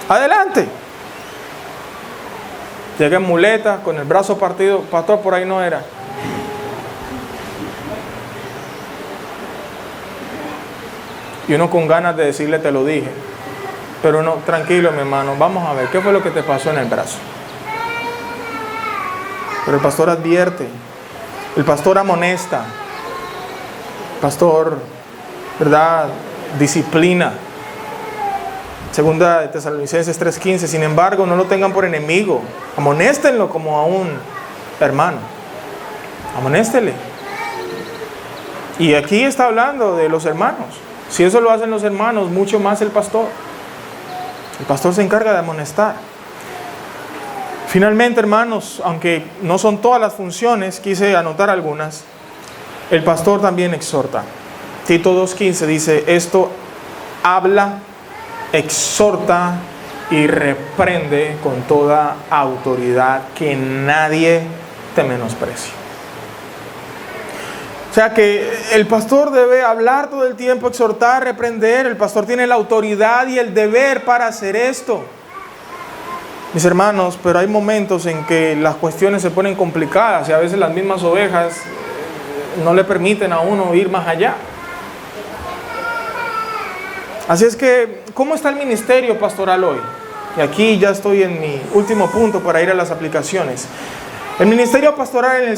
Adelante. Llegué en muleta, con el brazo partido, pastor, por ahí no era. Y uno con ganas de decirle, te lo dije. Pero no, tranquilo, mi hermano, vamos a ver, ¿qué fue lo que te pasó en el brazo? Pero el pastor advierte, el pastor amonesta, el pastor, ¿verdad?, disciplina. Segunda de Tesalonicenses 3:15, sin embargo, no lo tengan por enemigo, amonéstenlo como a un hermano, amonéstele. Y aquí está hablando de los hermanos. Si eso lo hacen los hermanos, mucho más el pastor. El pastor se encarga de amonestar. Finalmente, hermanos, aunque no son todas las funciones, quise anotar algunas. El pastor también exhorta. Tito 2:15 dice, esto habla, exhorta y reprende con toda autoridad, que nadie te menosprecie. O sea que el pastor debe hablar todo el tiempo, exhortar, reprender. El pastor tiene la autoridad y el deber para hacer esto. Mis hermanos, pero hay momentos en que las cuestiones se ponen complicadas y a veces las mismas ovejas no le permiten a uno ir más allá. Así es que, ¿cómo está el ministerio pastoral hoy? Y aquí ya estoy en mi último punto para ir a las aplicaciones. El ministerio pastoral en el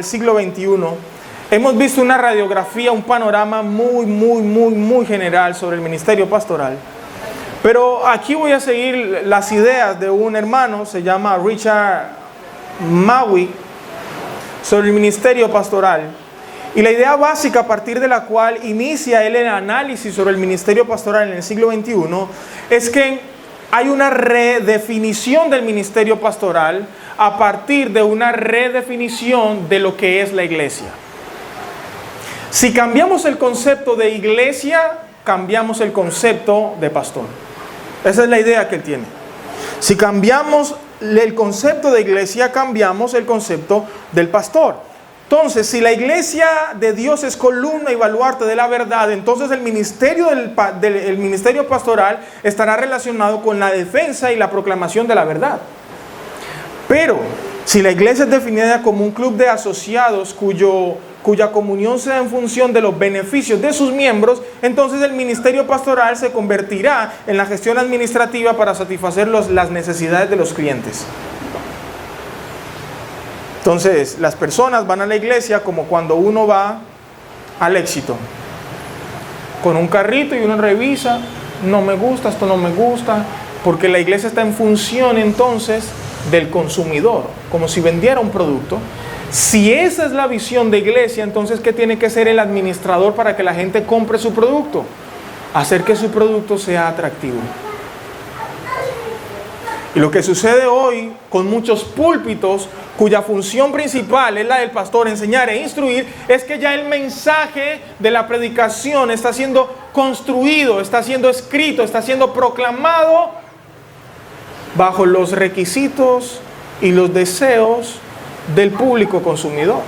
siglo XXI, hemos visto una radiografía, un panorama muy general sobre el ministerio pastoral. Pero aquí voy a seguir las ideas de un hermano, se llama Richard Mawick, sobre el ministerio pastoral. Y la idea básica a partir de la cual inicia él el análisis sobre el ministerio pastoral en el siglo XXI es que hay una redefinición del ministerio pastoral a partir de una redefinición de lo que es la iglesia. Si cambiamos el concepto de iglesia, cambiamos el concepto de pastor. Esa es la idea que él tiene. Si cambiamos el concepto de iglesia, cambiamos el concepto del pastor. Entonces, si la iglesia de Dios es columna y baluarte de la verdad, entonces el ministerio el ministerio pastoral estará relacionado con la defensa y la proclamación de la verdad. Pero si la iglesia es definida como un club de asociados cuya comunión se da en función de los beneficios de sus miembros, entonces el ministerio pastoral se convertirá en la gestión administrativa para satisfacer las necesidades de los clientes. Entonces, las personas van a la iglesia como cuando uno va al Éxito, con un carrito y uno revisa, no me gusta, esto no me gusta, porque la iglesia está en función entonces del consumidor, como si vendiera un producto. Si esa es la visión de iglesia, entonces ¿qué tiene que ser el administrador para que la gente compre su producto? Hacer que su producto sea atractivo. Y lo que sucede hoy con muchos púlpitos, cuya función principal es la del pastor, enseñar e instruir, es que ya el mensaje de la predicación está siendo construido, está siendo escrito, está siendo proclamado bajo los requisitos y los deseos del público consumidor.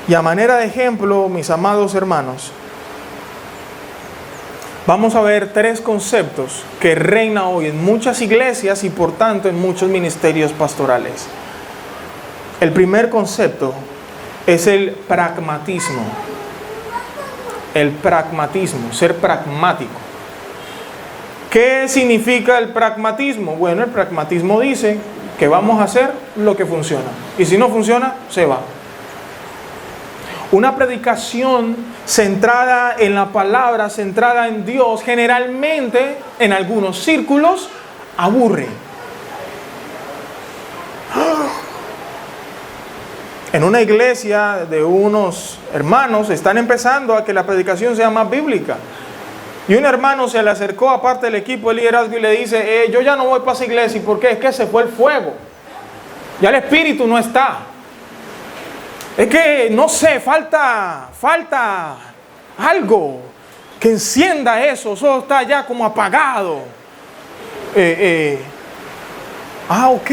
Y a manera de ejemplo, mis amados hermanos, vamos a ver tres conceptos que reinan hoy en muchas iglesias y por tanto en muchos ministerios pastorales. El primer concepto es el pragmatismo. El pragmatismo, ser pragmático. ¿Qué significa el pragmatismo? Bueno, el pragmatismo dice que vamos a hacer lo que funciona. Y si no funciona, se va. Una predicación centrada en la palabra, centrada en Dios, generalmente en algunos círculos aburre. En una iglesia de unos hermanos están empezando a que la predicación sea más bíblica. Y un hermano se le acercó aparte del equipo de liderazgo y le dice, yo ya no voy para esa iglesia. ¿Y por qué? Es que se fue el fuego. Ya el espíritu no está. Es que, no sé, falta algo que encienda eso. Eso está ya como apagado. Ok.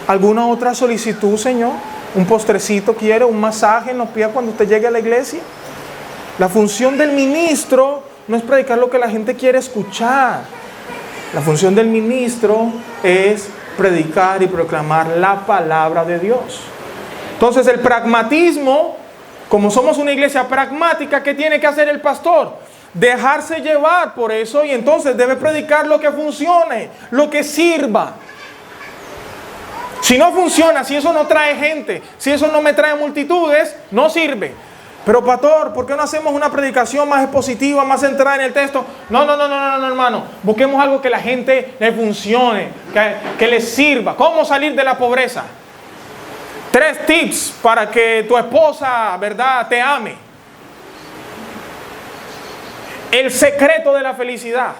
¿Alguna otra solicitud, Señor? ¿Un postrecito quiere? ¿Un masaje en los pies cuando usted llegue a la iglesia? La función del ministro no es predicar lo que la gente quiere escuchar. La función del ministro es predicar y proclamar la palabra de Dios. Entonces el pragmatismo, como somos una iglesia pragmática, ¿qué tiene que hacer el pastor? dejarse llevar por eso y entonces debe predicar lo que funcione, lo que sirva. Si no funciona, si eso no trae gente, si eso no me trae multitudes, no sirve. Pero pastor, ¿por qué no hacemos una predicación más expositiva, más centrada en el texto? No, hermano. Busquemos algo que la gente le funcione, que le sirva. ¿Cómo salir de la pobreza? 3 tips para que tu esposa, ¿verdad?, te ame. El secreto de la felicidad.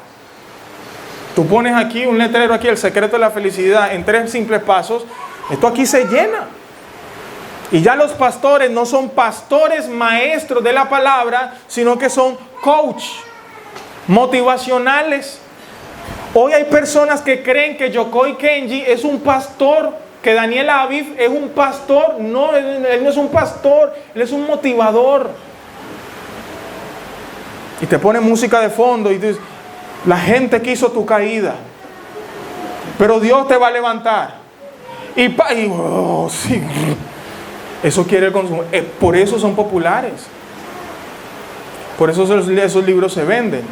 Tú pones aquí un letrero aquí, el secreto de la felicidad, en 3 simples pasos. Esto aquí se llena. Y ya los pastores no son pastores maestros de la palabra, sino que son coach motivacionales. Hoy hay personas que creen que Yokoi Kenji es un pastor, que Daniel Aviv es un pastor. No, él no es un pastor, él es un motivador. Y te pone música de fondo y dices, la gente quiso tu caída, pero Dios te va a levantar. Sí. Eso quiere el consumo. Por eso son populares. Por eso esos libros se venden.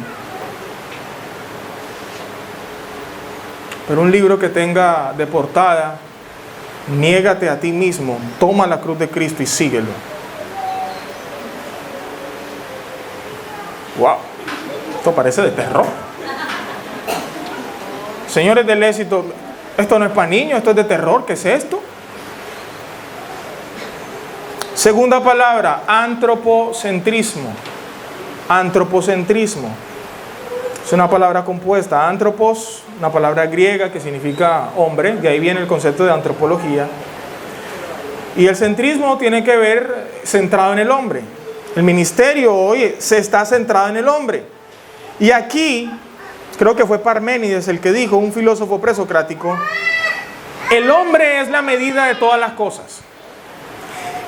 Pero un libro que tenga de portada, niégate a ti mismo, toma la cruz de Cristo y síguelo. Wow, esto parece de terror. Señores del éxito, esto no es para niños, esto es de terror. ¿Qué es esto? Segunda palabra, antropocentrismo. Antropocentrismo. Es una palabra compuesta. Antropos, una palabra griega que significa hombre. De ahí viene el concepto de antropología. Y el centrismo tiene que ver centrado en el hombre. El ministerio hoy se está centrado en el hombre. Y aquí, creo que fue Parménides el que dijo, un filósofo presocrático, el hombre es la medida de todas las cosas.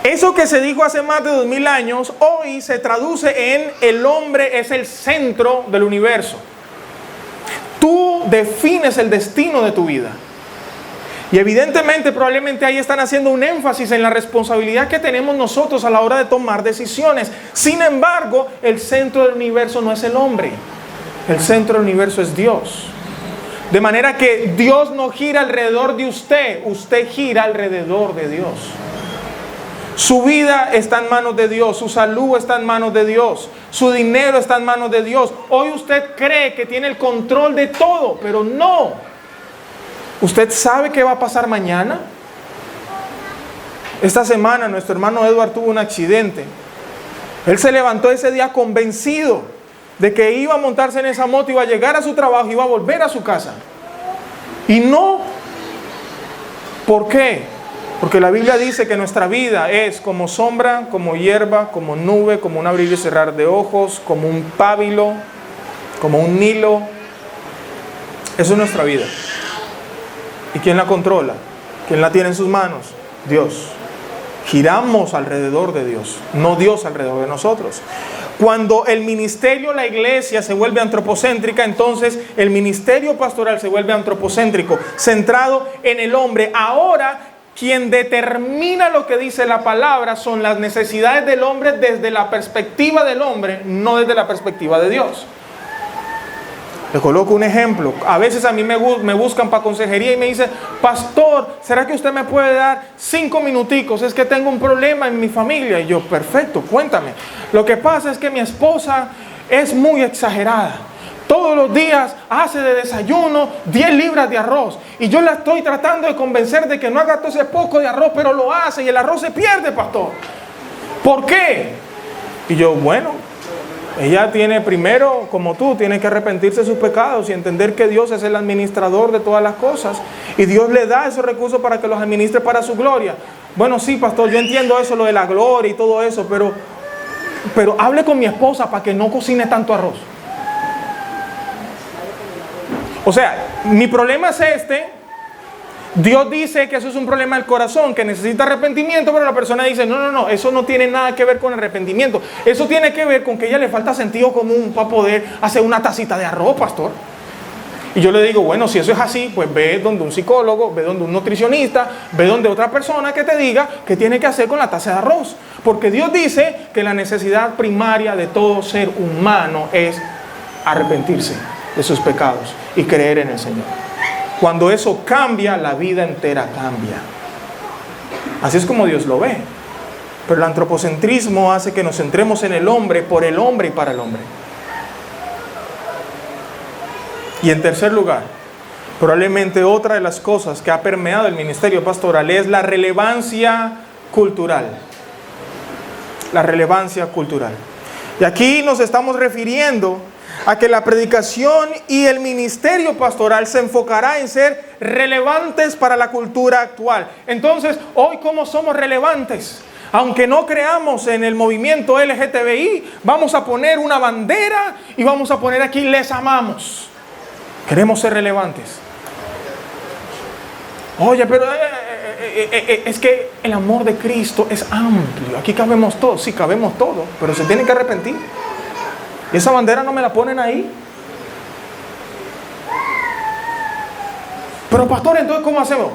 Eso que se dijo hace más de 2000 años, hoy se traduce en el hombre es el centro del universo. Tú defines el destino de tu vida. Y evidentemente, probablemente ahí están haciendo un énfasis en la responsabilidad que tenemos nosotros a la hora de tomar decisiones. Sin embargo, el centro del universo no es el hombre. El centro del universo es Dios. De manera que Dios no gira alrededor de usted, usted gira alrededor de Dios. Su vida está en manos de Dios, su salud está en manos de Dios, su dinero está en manos de Dios. Hoy usted cree que tiene el control de todo, pero no. ¿Usted sabe qué va a pasar mañana? Esta semana nuestro hermano Edward tuvo un accidente. Él se levantó ese día convencido de que iba a montarse en esa moto, iba a llegar a su trabajo, iba a volver a su casa. Y no. ¿Por qué? Porque la Biblia dice que nuestra vida es como sombra, como hierba, como nube, como un abrir y cerrar de ojos, como un pábilo, como un hilo. Eso es nuestra vida. ¿Y quién la controla? ¿Quién la tiene en sus manos? Dios. Giramos alrededor de Dios, no Dios alrededor de nosotros. Cuando el ministerio, la iglesia se vuelve antropocéntrica, entonces el ministerio pastoral se vuelve antropocéntrico, centrado en el hombre. Ahora, quien determina lo que dice la palabra son las necesidades del hombre desde la perspectiva del hombre, no desde la perspectiva de Dios. Le coloco un ejemplo. A veces a mí me buscan para consejería y me dicen, pastor, ¿será que usted me puede dar 5 minuticos? Es que tengo un problema en mi familia. Y yo, perfecto, cuéntame. Lo que pasa es que mi esposa es muy exagerada. Todos los días hace de desayuno 10 libras de arroz. Y yo la estoy tratando de convencer de que no haga todo ese poco de arroz, pero lo hace y el arroz se pierde, pastor. ¿Por qué? Y yo, bueno, ella tiene primero, como tú, tiene que arrepentirse de sus pecados y entender que Dios es el administrador de todas las cosas. Y Dios le da esos recursos para que los administre para su gloria. Bueno, sí, pastor, yo entiendo eso, lo de la gloria y todo eso, pero hable con mi esposa para que no cocine tanto arroz. O sea, mi problema es este. Dios dice que eso es un problema del corazón, que necesita arrepentimiento, pero la persona dice, no, eso no tiene nada que ver con arrepentimiento. Eso tiene que ver con que a ella le falta sentido común para poder hacer una tacita de arroz, pastor. Y yo le digo, bueno, si eso es así, pues ve donde un psicólogo, ve donde un nutricionista, ve donde otra persona que te diga qué tiene que hacer con la taza de arroz. Porque Dios dice que la necesidad primaria de todo ser humano es arrepentirse de sus pecados y creer en el Señor. Cuando eso cambia, la vida entera cambia. Así es como Dios lo ve. Pero el antropocentrismo hace que nos centremos en el hombre, por el hombre y para el hombre. Y en tercer lugar, probablemente otra de las cosas que ha permeado el ministerio pastoral es la relevancia cultural. La relevancia cultural. Y aquí nos estamos refiriendo a que la predicación y el ministerio pastoral se enfocará en ser relevantes para la cultura actual. Entonces, hoy, ¿cómo somos relevantes? Aunque no creamos en el movimiento LGTBI, vamos a poner una bandera y vamos a poner aquí, les amamos. Queremos ser relevantes. Oye, pero es que el amor de Cristo es amplio. Aquí cabemos todos, sí, cabemos todos, pero se tienen que arrepentir. Y esa bandera no me la ponen ahí. Pero pastor, entonces ¿cómo hacemos?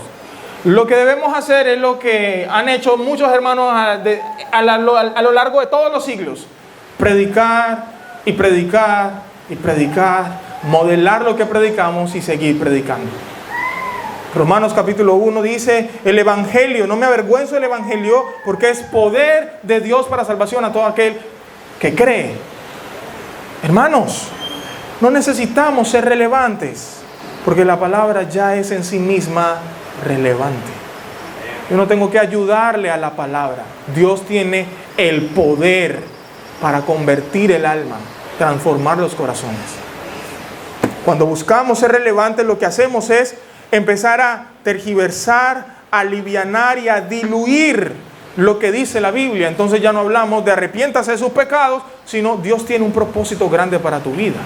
Lo que debemos hacer es lo que han hecho muchos hermanos a lo largo de todos los siglos. Predicar y predicar y predicar. Modelar lo que predicamos y seguir predicando. Romanos capítulo 1 dice, el evangelio, no me avergüenzo del evangelio, porque es poder de Dios para salvación a todo aquel que cree. Hermanos, no necesitamos ser relevantes, porque la palabra ya es en sí misma relevante. Yo no tengo que ayudarle a la palabra. Dios tiene el poder para convertir el alma, transformar los corazones. Cuando buscamos ser relevantes, lo que hacemos es empezar a tergiversar, a alivianar y a diluir lo que dice la Biblia. Entonces ya no hablamos de arrepiéntase de sus pecados, sino Dios tiene un propósito grande para tu vida.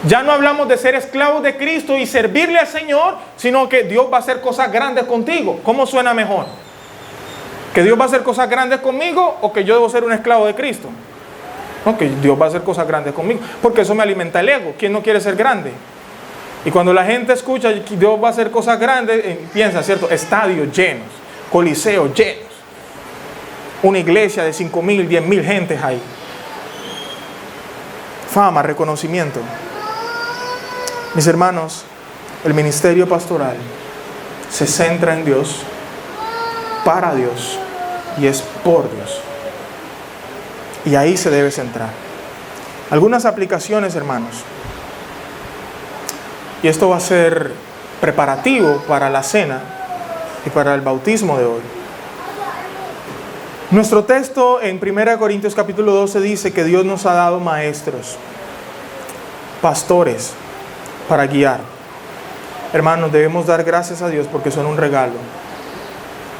Ya no hablamos de ser esclavos de Cristo y servirle al Señor, sino que Dios va a hacer cosas grandes contigo. ¿Cómo suena mejor? ¿Que Dios va a hacer cosas grandes conmigo o que yo debo ser un esclavo de Cristo? No, que Dios va a hacer cosas grandes conmigo, porque eso me alimenta el ego. ¿Quién no quiere ser grande? Y cuando la gente escucha que Dios va a hacer cosas grandes, piensa, ¿cierto? Estadios llenos, coliseos llenos, una iglesia de 5,000, 10,000 gentes ahí. Fama, reconocimiento. Mis hermanos, el ministerio pastoral se centra en Dios, para Dios y es por Dios. Y ahí se debe centrar. Algunas aplicaciones, hermanos. Y esto va a ser preparativo para la cena y para el bautismo de hoy. Nuestro texto en 1 Corintios capítulo 12 dice que Dios nos ha dado maestros, pastores, para guiar. Hermanos, debemos dar gracias a Dios porque son un regalo,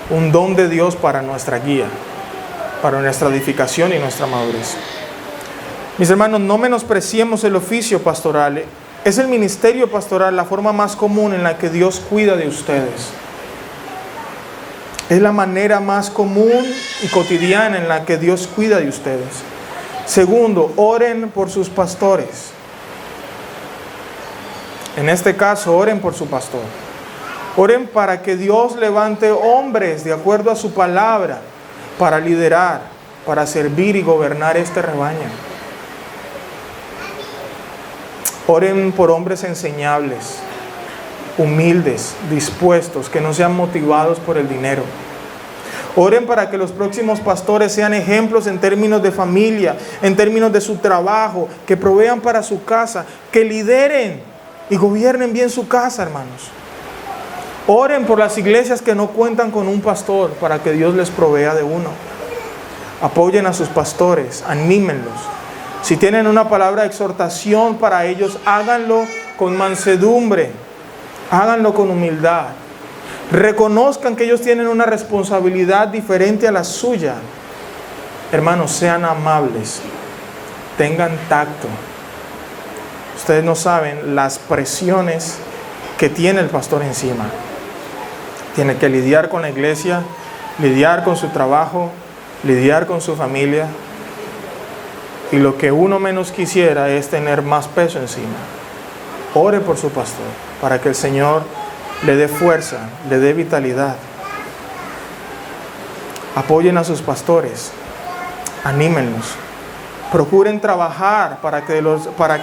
un don de Dios para nuestra guía, para nuestra edificación y nuestra madurez. Mis hermanos, no menospreciemos el oficio pastoral. Es el ministerio pastoral la forma más común en la que Dios cuida de ustedes. Es la manera más común y cotidiana en la que Dios cuida de ustedes. Segundo, oren por sus pastores. En este caso, oren por su pastor. Oren para que Dios levante hombres de acuerdo a su palabra, para liderar, para servir y gobernar este rebaño. Oren por hombres enseñables, humildes, dispuestos, que no sean motivados por el dinero. Oren para que los próximos pastores sean ejemplos en términos de familia, en términos de su trabajo, que provean para su casa, que lideren y gobiernen bien su casa, hermanos. Oren por las iglesias que no cuentan con un pastor para que Dios les provea de uno. Apoyen a sus pastores, anímenlos. Si tienen una palabra de exhortación para ellos, háganlo con mansedumbre, háganlo con humildad. Reconozcan que ellos tienen una responsabilidad diferente a la suya. Hermanos, sean amables, tengan tacto. Ustedes no saben las presiones que tiene el pastor encima. Tiene que lidiar con la iglesia, lidiar con su trabajo, lidiar con su familia. Y lo que uno menos quisiera es tener más peso encima. ore por su pastor para que el Señor le dé fuerza, le dé vitalidad. Apoyen a sus pastores, anímenlos. Procuren trabajar para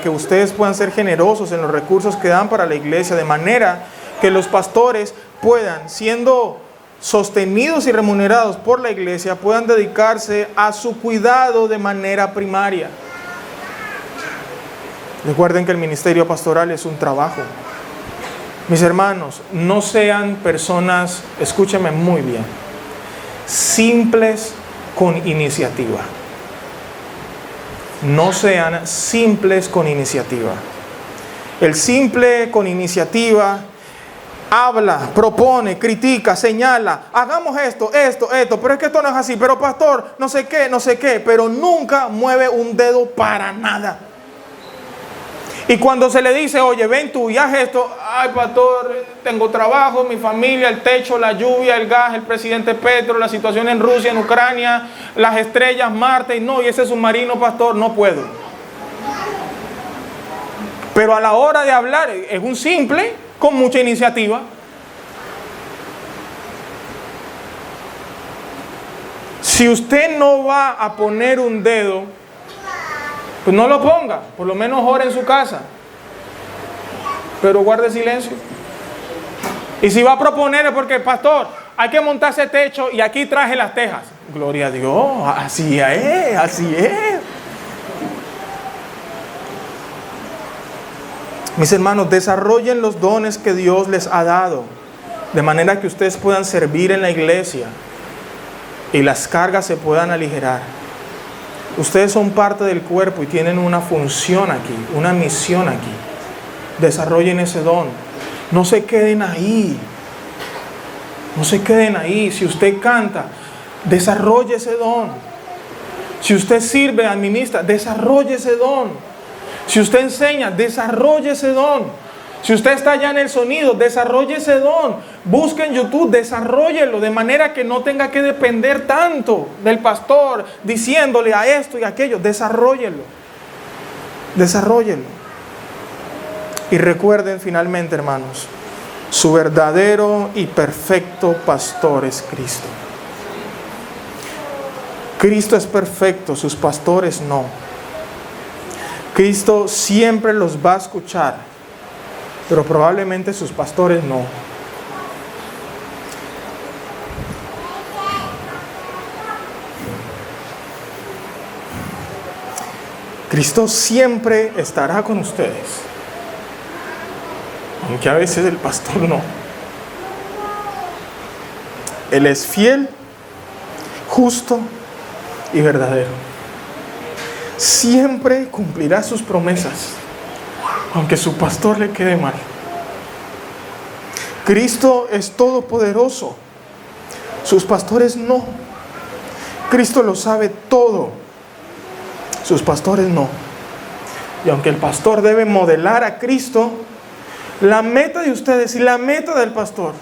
que ustedes puedan ser generosos en los recursos que dan para la iglesia, de manera que los pastores puedan, siendo sostenidos y remunerados por la iglesia, puedan dedicarse a su cuidado de manera primaria. Recuerden que el ministerio pastoral es un trabajo. Mis hermanos, no sean personas, escúchenme muy bien, simples con iniciativa. No sean simples con iniciativa. El simple con iniciativa habla, propone, critica, señala, hagamos esto, pero es que esto no es así, pero pastor, no sé qué, pero nunca mueve un dedo para nada. Y cuando se le dice, oye, ven tú y haz esto, ay pastor, tengo trabajo, mi familia, el techo, la lluvia, el gas, el presidente Petro, la situación en Rusia, en Ucrania, las estrellas, Marte, y ese submarino, pastor, no puedo. Pero a la hora de hablar, es un simple con mucha iniciativa. Si usted no va a poner un dedo, pues no lo ponga, por lo menos ore en su casa, pero guarde silencio. Y si va a proponer es porque, pastor, hay que montar ese techo y aquí traje las tejas. Gloria a Dios, así es, así es. Mis hermanos, desarrollen los dones que Dios les ha dado, de manera que ustedes puedan servir en la iglesia y las cargas se puedan aligerar. Ustedes son parte del cuerpo y tienen una función aquí, una misión aquí. Desarrollen ese don. No se queden ahí. No se queden ahí. Si usted canta, desarrolle ese don. Si usted sirve, administra, desarrolle ese don. Si usted enseña, desarrolle ese don. Si usted está allá en el sonido, desarrolle ese don. Busque en YouTube, desarróllelo de manera que no tenga que depender tanto del pastor diciéndole a esto y a aquello. Desarróllelo. Desarróllelo. Y recuerden finalmente, hermanos, su verdadero y perfecto pastor es Cristo. Cristo es perfecto, sus pastores no. Cristo siempre los va a escuchar, pero probablemente sus pastores no. Cristo siempre estará con ustedes, aunque a veces el pastor no. Él es fiel, justo y verdadero. Siempre cumplirá sus promesas, aunque su pastor le quede mal. Cristo es todopoderoso, sus pastores no. Cristo lo sabe todo, sus pastores no. Y aunque el pastor debe modelar a Cristo, la meta de ustedes y la meta del pastor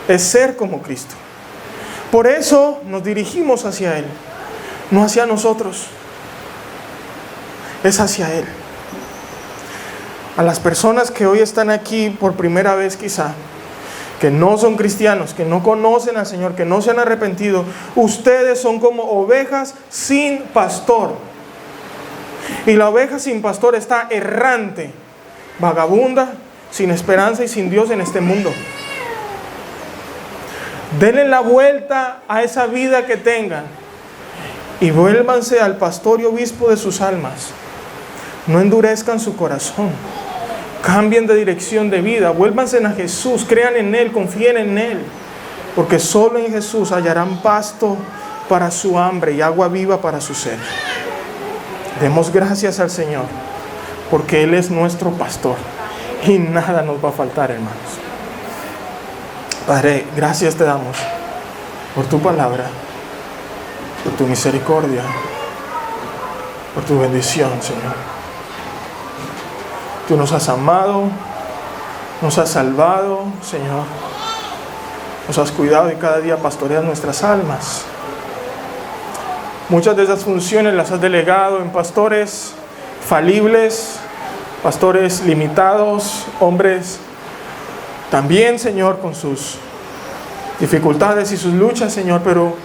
es ser como Cristo. Por eso nos dirigimos hacia Él, no hacia nosotros, es hacia Él. A las personas que hoy están aquí por primera vez quizá, que no son cristianos, que no conocen al Señor, que no se han arrepentido, ustedes son como ovejas sin pastor. Y la oveja sin pastor está errante, vagabunda, sin esperanza y sin Dios en este mundo. Denle la vuelta a esa vida que tengan y vuélvanse al pastor y obispo de sus almas. No endurezcan su corazón. Cambien de dirección de vida. Vuélvanse a Jesús. Crean en Él. Confíen en Él. Porque solo en Jesús hallarán pasto para su hambre y agua viva para su sed. Demos gracias al Señor, porque Él es nuestro pastor y nada nos va a faltar, hermanos. Padre, gracias te damos por tu palabra, por tu misericordia, por tu bendición, Señor. Tú nos has amado, nos has salvado, Señor. Nos has cuidado y cada día pastoreas nuestras almas. Muchas de esas funciones las has delegado en pastores falibles, pastores limitados, hombres también, Señor, con sus dificultades y sus luchas, Señor, pero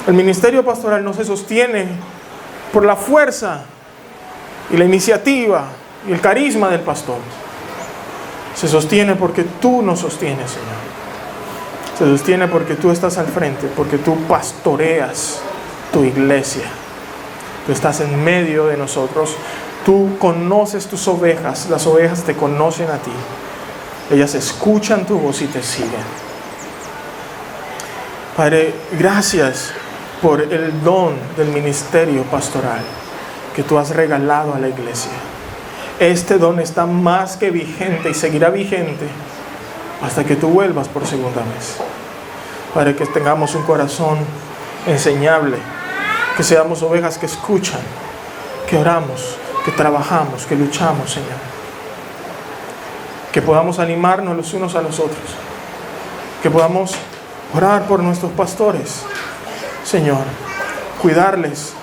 el ministerio pastoral no se sostiene por la fuerza y la iniciativa y el carisma del pastor. Se sostiene porque tú nos sostienes, Señor. Se sostiene porque tú estás al frente, porque tú pastoreas tu iglesia. Tú estás en medio de nosotros. Tú conoces tus ovejas. Las ovejas te conocen a ti. Ellas escuchan tu voz y te siguen. Padre, gracias por el don del ministerio pastoral que tú has regalado a la iglesia. Este don está más que vigente y seguirá vigente hasta que tú vuelvas por segunda vez. Para que tengamos un corazón enseñable, que seamos ovejas que escuchan, que oramos, que trabajamos, que luchamos, Señor. Que podamos animarnos los unos a los otros, que podamos orar por nuestros pastores, Señor, cuidarles,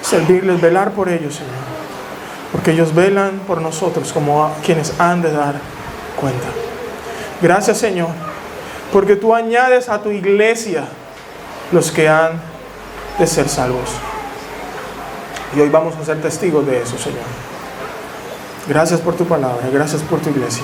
servirles, velar por ellos, Señor, porque ellos velan por nosotros como quienes han de dar cuenta. Gracias, Señor, porque tú añades a tu iglesia los que han de ser salvos. Y hoy vamos a ser testigos de eso, Señor. Gracias por tu palabra, gracias por tu iglesia.